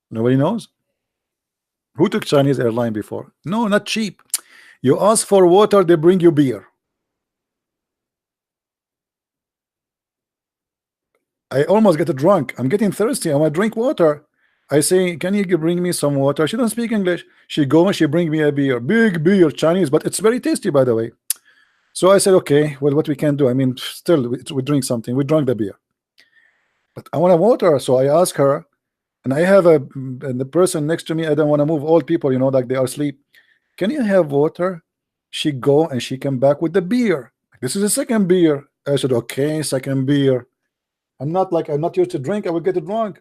Nobody knows. Who took Chinese airline before? No, not cheap. You ask for water, they bring you beer. I almost get drunk. I'm getting thirsty. I want to drink water. I say, can you bring me some water? She doesn't speak English. She go and she bring me a beer, big beer, Chinese, but it's very tasty, by the way. So I said, okay, well, what we can do? I mean, still, we drink something. We drank the beer, but I want a water. So I ask her, and I have and the person next to me, I don't want to move old people, you know, like they are asleep. Can you have water? She go and she come back with the beer. This is a second beer. I said, okay, second beer. I'm not used to drink. I will get drunk.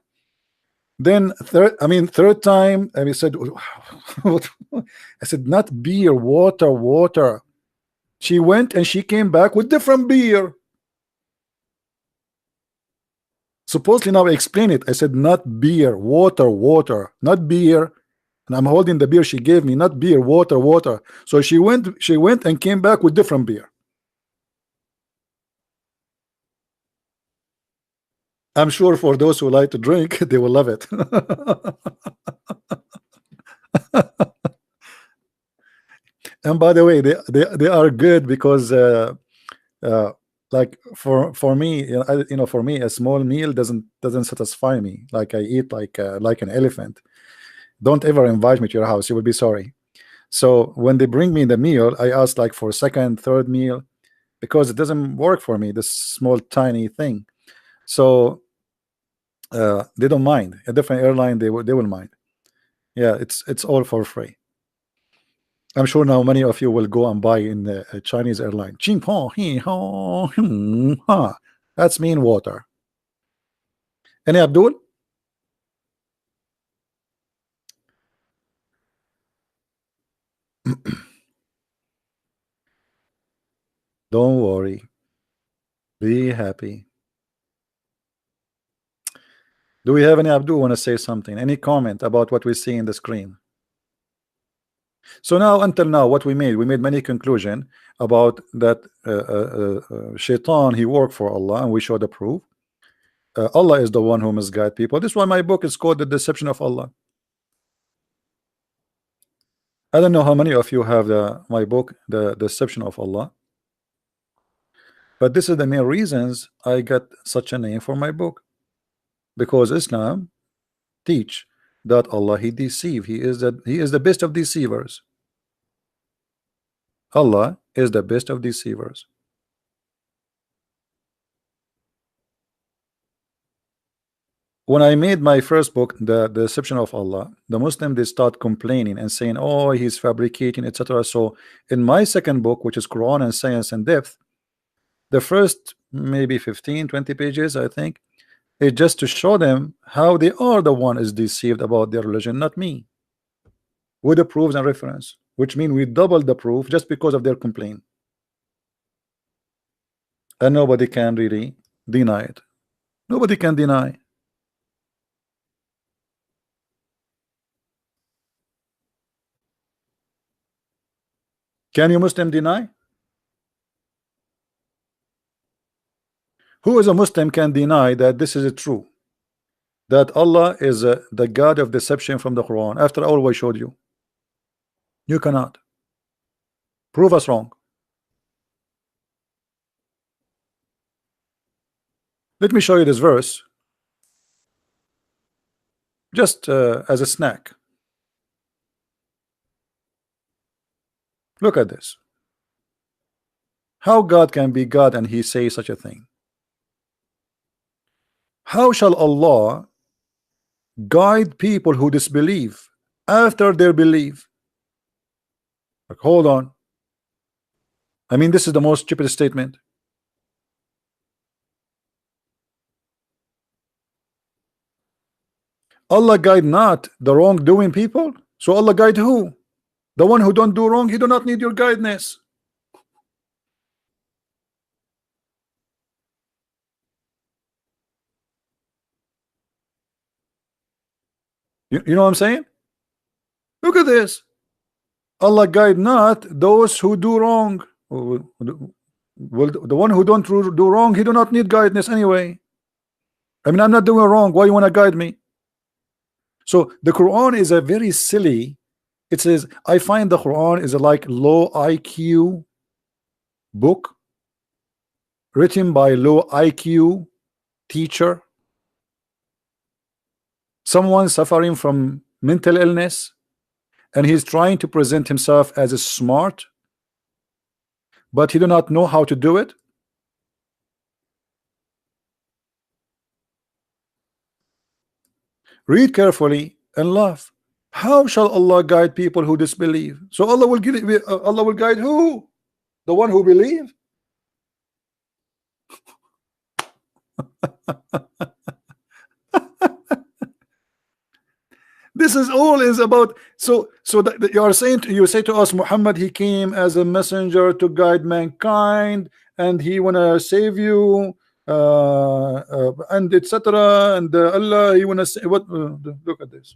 Then third time, I said, I said, not beer, water, water. She went and she came back with different beer. Supposedly now I explain it. I said, not beer, water, water, not beer. And I'm holding the beer she gave me, not beer, water, water. So she went and came back with different beer. I'm sure for those who like to drink, they will love it. And by the way, they are good because uh, like for me, for me, a small meal doesn't satisfy me. Like I eat like an elephant. Don't ever invite me to your house. You will be sorry. So when they bring me the meal, I ask like for second, third meal because it doesn't work for me. This small tiny thing. So they don't mind. A different airline, they will mind. Yeah, it's all for free. I'm sure now many of you will go and buy in a Chinese airline. Ching pong, hee, haw, ha. That's mean water. Any Abdul? Don't worry. Be happy. Do we have any Abdul want to say something? Any comment about what we see in the screen? So now, until now, what we made many conclusion about that Shaitan, he worked for Allah, and we showed the proof. Allah is the one who misguide people. This is why my book is called The Deception of Allah. I don't know how many of you have my book, The Deception of Allah, but this is the main reasons I got such a name for my book, because Islam teach that Allah, he deceive, he is the best of deceivers. Allah is the best of deceivers. When I made my first book, The Deception of Allah, the Muslim, they start complaining and saying, oh, he's fabricating, etc. So in my second book, which is Quran and Science and Depth, the first maybe 15-20 pages, I think, is just to show them how they are the one is deceived about their religion, not me, with the proofs and reference, which mean we doubled the proof just because of their complaint, and nobody can really deny it. Nobody can deny. Can you Muslim deny? Who is a Muslim can deny that this is true, that Allah is the God of deception from the Quran, after all we showed you? You cannot. Prove us wrong. Let me show you this verse just as a snack. Look at this. How God can be God and he say such a thing? How shall Allah guide people who disbelieve after their belief? Like, hold on. I mean, this is the most stupid statement. Allah guide not the wrongdoing people. So Allah guide who? The one who don't do wrong, he do not need your guidance. You know what I'm saying? Look at this. Allah guide not those who do wrong. Well, the one who don't do wrong, he do not need guidance anyway. I mean, I'm not doing wrong. Why you want to guide me? So the Quran is a very silly. It says, I find the Quran is a like low IQ book written by low IQ teacher, someone suffering from mental illness, and he's trying to present himself as a smart, but he do not know how to do it. Read carefully and laugh. How shall Allah guide people who disbelieve? So Allah will Allah will guide who? The one who believe? This is all is about. So that you are saying, you say to us, Muhammad, he came as a messenger to guide mankind, and he wanna save you, and etc. And Allah, he wanna say what? Look at this.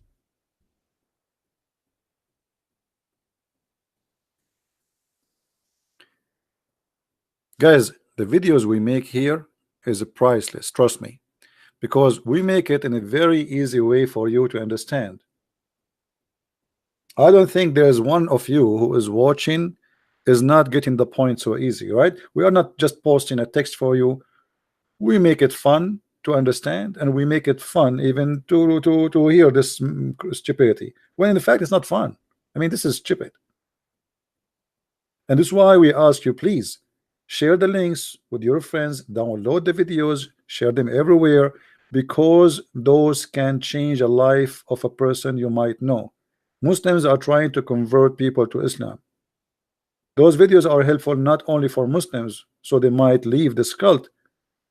Guys, the videos we make here is priceless, trust me, because we make it in a very easy way for you to understand. I don't think there's one of you who is watching is not getting the point so easy, right? We are not just posting a text for you. We make it fun to understand, and we make it fun even to hear this stupidity, when in fact it's not fun. I mean, this is stupid. And this is why we ask you, please share the links with your friends, download the videos, share them everywhere, because those can change a life of a person you might know. Muslims are trying to convert people to Islam. Those videos are helpful not only for Muslims, so they might leave this cult.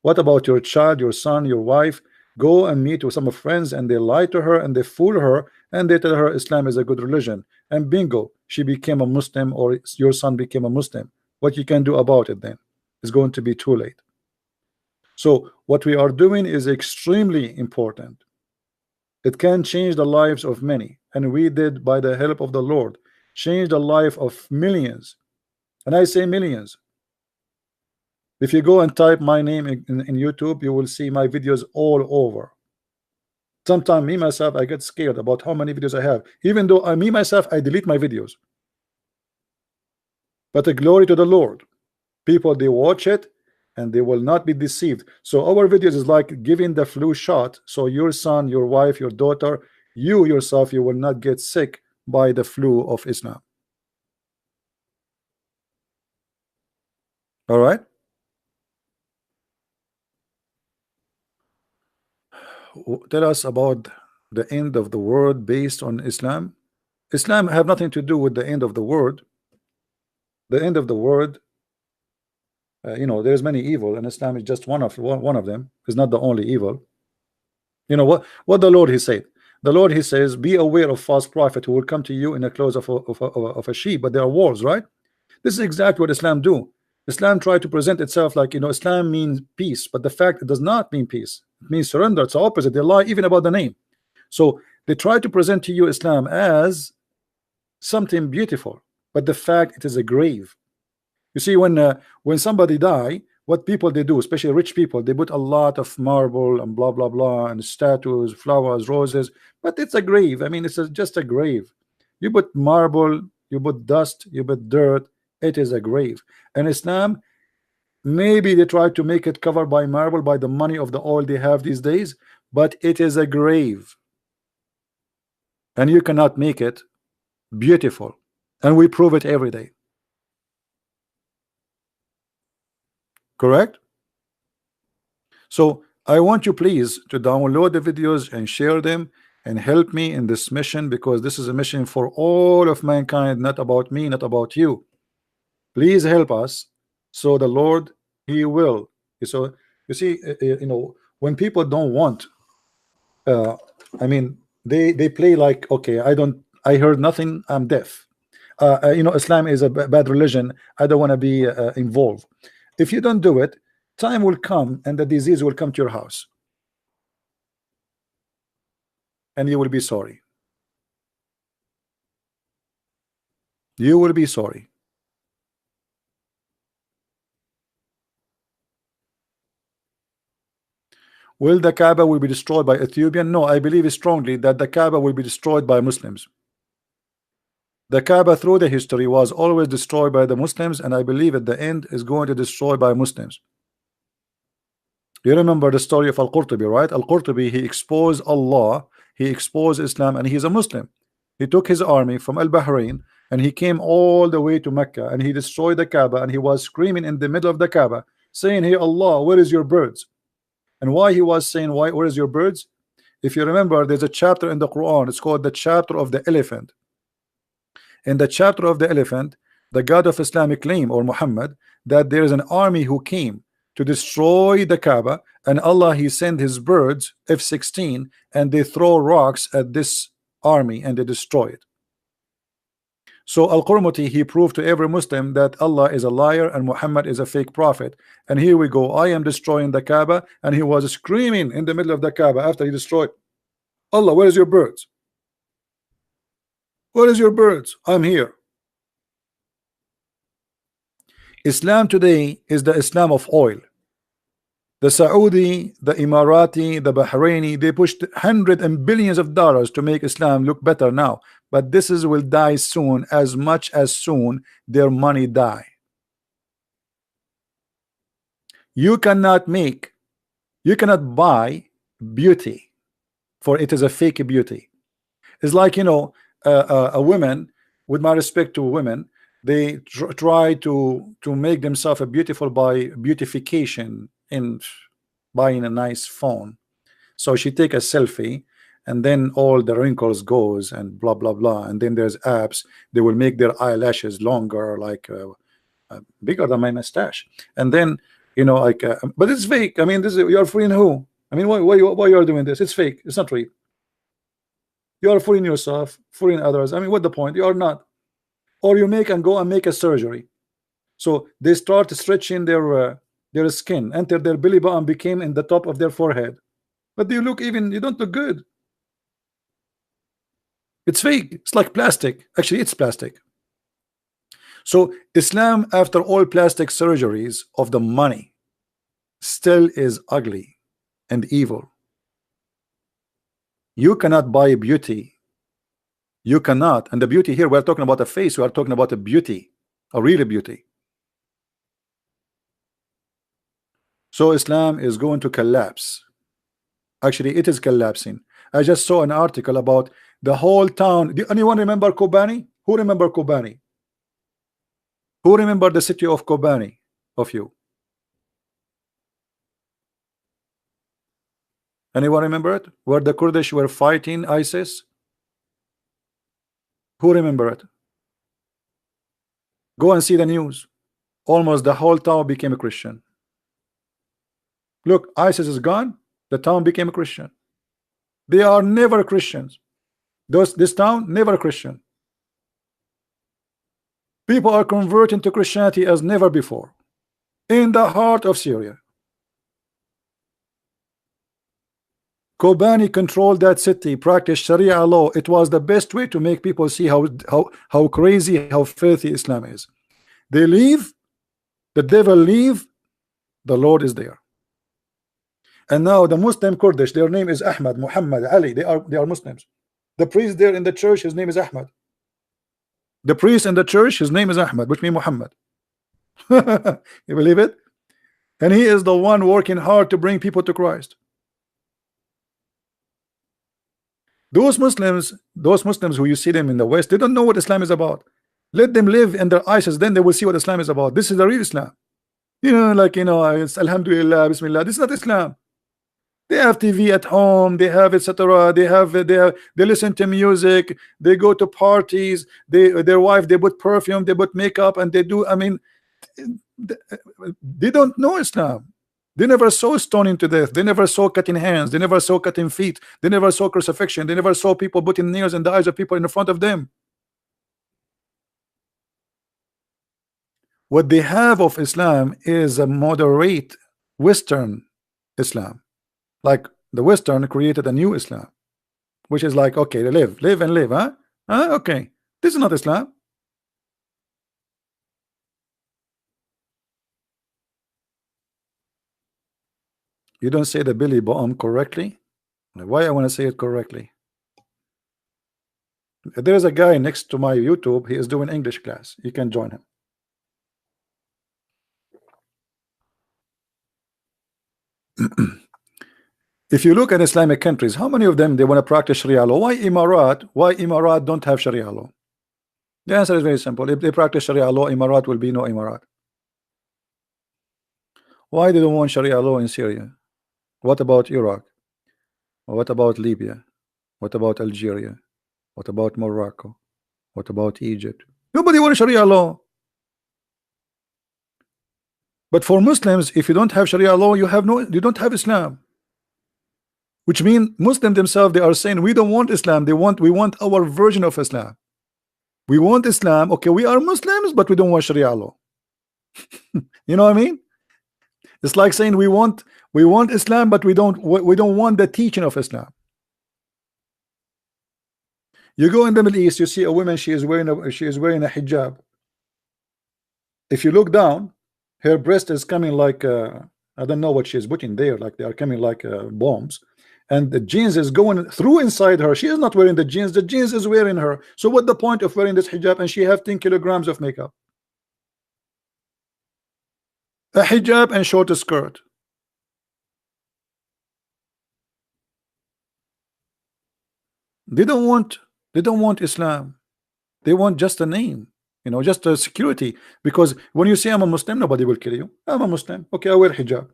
What about your child, your son, your wife? Go and meet with some friends, and they lie to her and they fool her, and they tell her Islam is a good religion, and bingo, she became a Muslim, or your son became a Muslim. What you can do about it then? it's going to be too late. So what we are doing is extremely important. It can change the lives of many, and we did, by the help of the Lord, change the life of millions. And I say millions. If you go and type my name in YouTube, you will see my videos all over. Sometimes me myself, I get scared about how many videos I have, even though me myself, I delete my videos. But the glory to the Lord, people, they watch it and they will not be deceived. So our videos is like giving the flu shot, so your son, your wife, your daughter, you yourself, you will not get sick by the flu of Islam. All right, tell us about the end of the world based on Islam. Islam have nothing to do with the end of the world. The end of the world, there's many evil, and Islam is just one of them. It's not the only evil. You know what the Lord, he said. The Lord, he says, be aware of false prophet who will come to you in the clothes of a sheep, but there are wars, right? This is exactly what Islam do. Islam try to present itself like, Islam means peace, but the fact, it does not mean peace. It means surrender. It's the opposite. They lie even about the name. So they try to present to you Islam as something beautiful, but the fact, it is a grave. You see, when somebody die, what people they do, especially rich people, they put a lot of marble and blah blah blah and statues, flowers, roses, but it's a grave. I mean, it's just a grave. You put marble, you put dust, you put dirt, it is a grave. And Islam, maybe they try to make it covered by marble, by the money of the oil they have these days, but it is a grave, and you cannot make it beautiful, and we prove it every day. Correct? So I want you please to download the videos and share them and help me in this mission, because this is a mission for all of mankind, not about me, not about you. Please help us, so the Lord, he will. So you see, when people don't want, I mean, they play like, okay, I heard nothing, I'm deaf. Islam is a bad religion, I don't want to be involved. If you don't do it, time will come and the disease will come to your house, and you will be sorry. You will be sorry. Will the Kaaba will be destroyed by Ethiopian? No, I believe strongly that the Kaaba will be destroyed by Muslims. The Kaaba through the history was always destroyed by the Muslims, and I believe at the end is going to destroy by Muslims. You remember the story of Al-Qurtubi, right? Al-Qurtubi, he exposed Allah, he exposed Islam, and he's a Muslim. He took his army from Al-Bahrain and he came all the way to Mecca, and he destroyed the Kaaba, and he was screaming in the middle of the Kaaba, saying, "Hey Allah, where is your birds?" And why he was saying, "Why, where is your birds?" If you remember, there's a chapter in the Quran, it's called the chapter of the elephant. In the chapter of the elephant, the God of Islamic claim, or Muhammad, that there is an army who came to destroy the Kaaba, and Allah, he sent his birds F-16, and they throw rocks at this army and they destroy it. So Al-Qurmuti, he proved to every Muslim that Allah is a liar and Muhammad is a fake prophet. And here we go, I am destroying the Kaaba, and he was screaming in the middle of the Kaaba after he destroyed. Allah, where is your birds? Where is your birds? I'm here. Islam today is the Islam of oil. The Saudi, the Emirati, the Bahraini, they pushed hundreds and billions of dollars to make Islam look better now, but this will die soon, as much as soon their money die. You cannot buy beauty, for it is a fake beauty. It's like, a woman, with my respect to women, they try to make themselves beautiful by beautification in buying a nice phone. So she take a selfie, and then all the wrinkles goes and blah blah blah, and then there's apps, they will make their eyelashes longer, like bigger than my mustache, and then but it's fake. I mean, this is, you're fooling who? I mean, why you are doing this? It's fake, it's not real. You are fooling yourself, fooling others. I mean, what the point? You are not. Or you make and go and make a surgery. So they start stretching their skin until their belly button became in the top of their forehead. But you look even, you don't look good. It's fake. It's like plastic. Actually, it's plastic. So Islam, after all plastic surgeries of the money, still is ugly and evil. You cannot buy beauty. You cannot. And the beauty here, we're talking about a face. We are talking about a beauty, a real beauty. So Islam is going to collapse. Actually, it is collapsing. I just saw an article about the whole town. Do anyone remember Kobani? Who remember Kobani? Who remember the city of Kobani of you? Anyone remember it? Where the Kurdish were fighting ISIS? Who remember it? Go and see the news. Almost the whole town became a Christian. Look, ISIS is gone. The town became a Christian. They are never Christians. This town never Christian. People are converting to Christianity as never before. In the heart of Syria. Kobani controlled that city, practiced Sharia law. It was the best way to make people see how crazy, how filthy Islam is. They leave, the devil leave, the Lord is there. And now the Muslim Kurdish, their name is Ahmad, Muhammad, Ali. They are Muslims. The priest there in the church, his name is Ahmad. The priest in the church, his name is Ahmad, which means Muhammad. You believe it? And he is the one working hard to bring people to Christ. Those Muslims who you see them in the West, they don't know what Islam is about. Let them live in their ISIS, then they will see what Islam is about. This is the real Islam. You know, like, you know, it's Alhamdulillah, Bismillah. This is not Islam. They have TV at home, they have etc. They listen to music, they go to parties, their wife, they put perfume, they put makeup, and they do. I mean, they don't know Islam. They never saw stoning to death. They never saw cutting hands. They never saw cutting feet. They never saw crucifixion. They never saw people putting nails in the eyes of people in front of them. What they have of Islam is a moderate Western Islam. Like the Western created a new Islam, which is like, okay, live and live, huh? Okay, this is not Islam. You don't say the Billy Bomb correctly. Why I want to say it correctly? There is a guy next to my YouTube. He is doing English class. You can join him. If you look at Islamic countries, how many of them they want to practice Sharia law? Why Emirat don't have Sharia law? The answer is very simple. If they practice Sharia law, Emirat will be no Emirat. Why they don't want Sharia law in Syria? What about Iraq? What about Libya? What about Algeria? What about Morocco? What about Egypt? Nobody wants Sharia law. But for Muslims, if you don't have Sharia law, you don't have Islam. Which means Muslims themselves, they are saying we don't want Islam. We want our version of Islam. We want Islam. Okay, we are Muslims, but we don't want Sharia law. You know what I mean? It's like saying we want Islam, but we don't want the teaching of Islam. You go in the Middle East, you see a woman, she is wearing a hijab. If you look down, her breast is coming like I don't know what she's putting there, like they are coming like bombs, and the jeans is going through inside her. She is not wearing the jeans is wearing her. So what the point of wearing this hijab? And she have 10 kilograms of makeup. A hijab and short skirt. They don't want Islam. They want just a name, you know, just a security. Because when you say I'm a Muslim, nobody will kill you. I'm a Muslim. Okay, I wear hijab,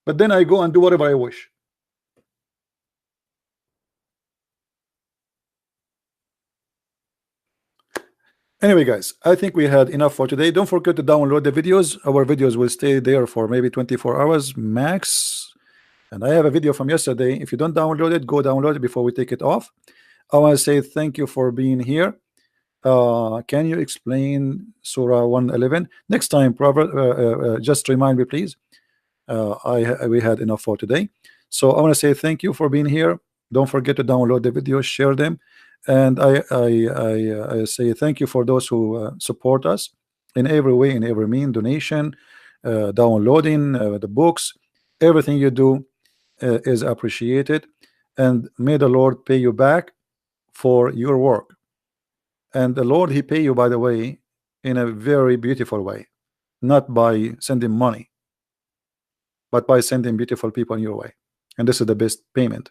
but then I go and do whatever I wish. Anyway, guys, I think we had enough for today. Don't forget to download the videos. Our videos will stay there for maybe 24 hours max. And I have a video from yesterday. If you don't download it, go download it before we take it off. I want to say thank you for being here. Can you explain Surah 111 next time, Prophet? Just remind me, please. We had enough for today. So I want to say thank you for being here. Don't forget to download the videos, share them, and I say thank you for those who support us in every way, in every mean, donation, downloading the books, everything you do is appreciated, and may the Lord pay you back for your work. And the Lord, He pay you, by the way, in a very beautiful way, not by sending money, but by sending beautiful people in your way. And this is the best payment.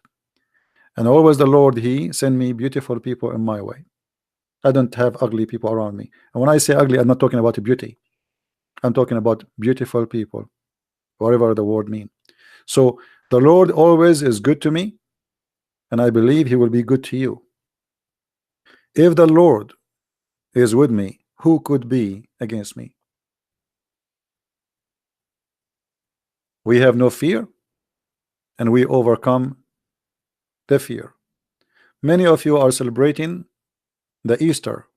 And always the Lord, He send me beautiful people in my way. I don't have ugly people around me. And when I say ugly, I'm not talking about beauty. I'm talking about beautiful people, whatever the word mean. So the Lord always is good to me, and I believe He will be good to you. If the Lord is with me, who could be against me? We have no fear, and we overcome the fear. Many of you are celebrating the Easter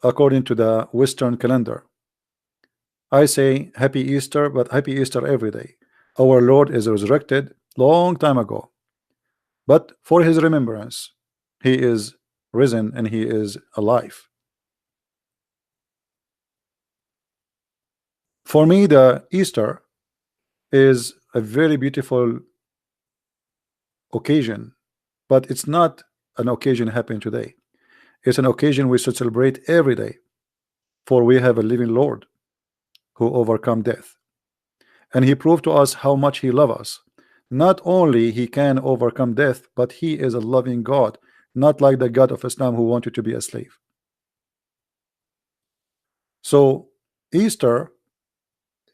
according to the Western calendar. I say happy Easter, but happy Easter every day. Our Lord is resurrected long time ago, but for His remembrance, He is risen and He is alive. For me, the Easter is a very beautiful occasion, but it's not an occasion happening today. It's an occasion we should celebrate every day, for we have a living Lord who overcome death, and He proved to us how much He loves us. Not only He can overcome death, but He is a loving God, not like the God of Islam who wanted to be a slave. So Easter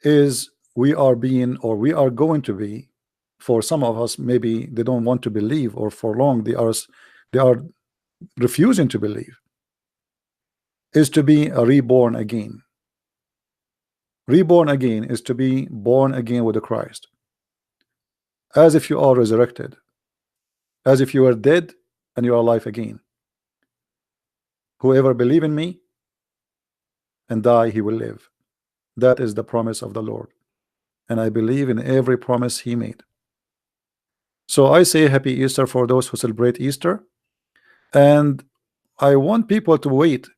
is, we are being, or we are going to be, for some of us, maybe they don't want to believe, or for long they are refusing to believe, is to be a reborn again. Reborn again is to be born again with the Christ, as if you are resurrected, as if you are dead and you are alive again. Whoever believe in me and die, he will live. That is the promise of the Lord, and I believe in every promise He made. So I say happy Easter for those who celebrate Easter, and I want people to wait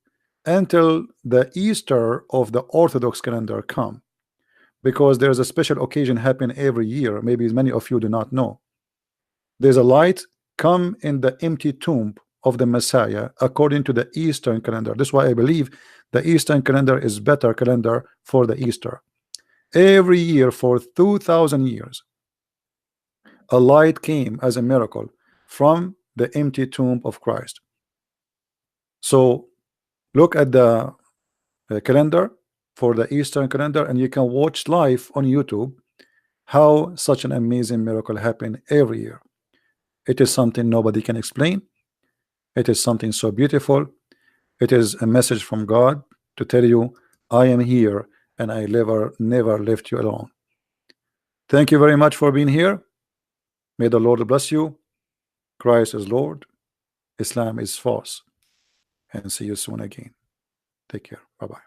until the Easter of the Orthodox calendar come, because there's a special occasion happen every year. Maybe many of you do not know. There's a light come in the empty tomb of the Messiah according to the Eastern calendar. That's why I believe the Eastern calendar is better calendar for the Easter. Every year for 2,000 years, a light came as a miracle from the empty tomb of Christ. So look at the calendar for the Eastern calendar, and you can watch live on YouTube how such an amazing miracle happened every year. It is something nobody can explain. It is something so beautiful. It is a message from God to tell you, I am here and I never left you alone. Thank you very much for being here. May the Lord bless you. Christ is Lord. Islam is false. And see you soon again. Take care. Bye-bye.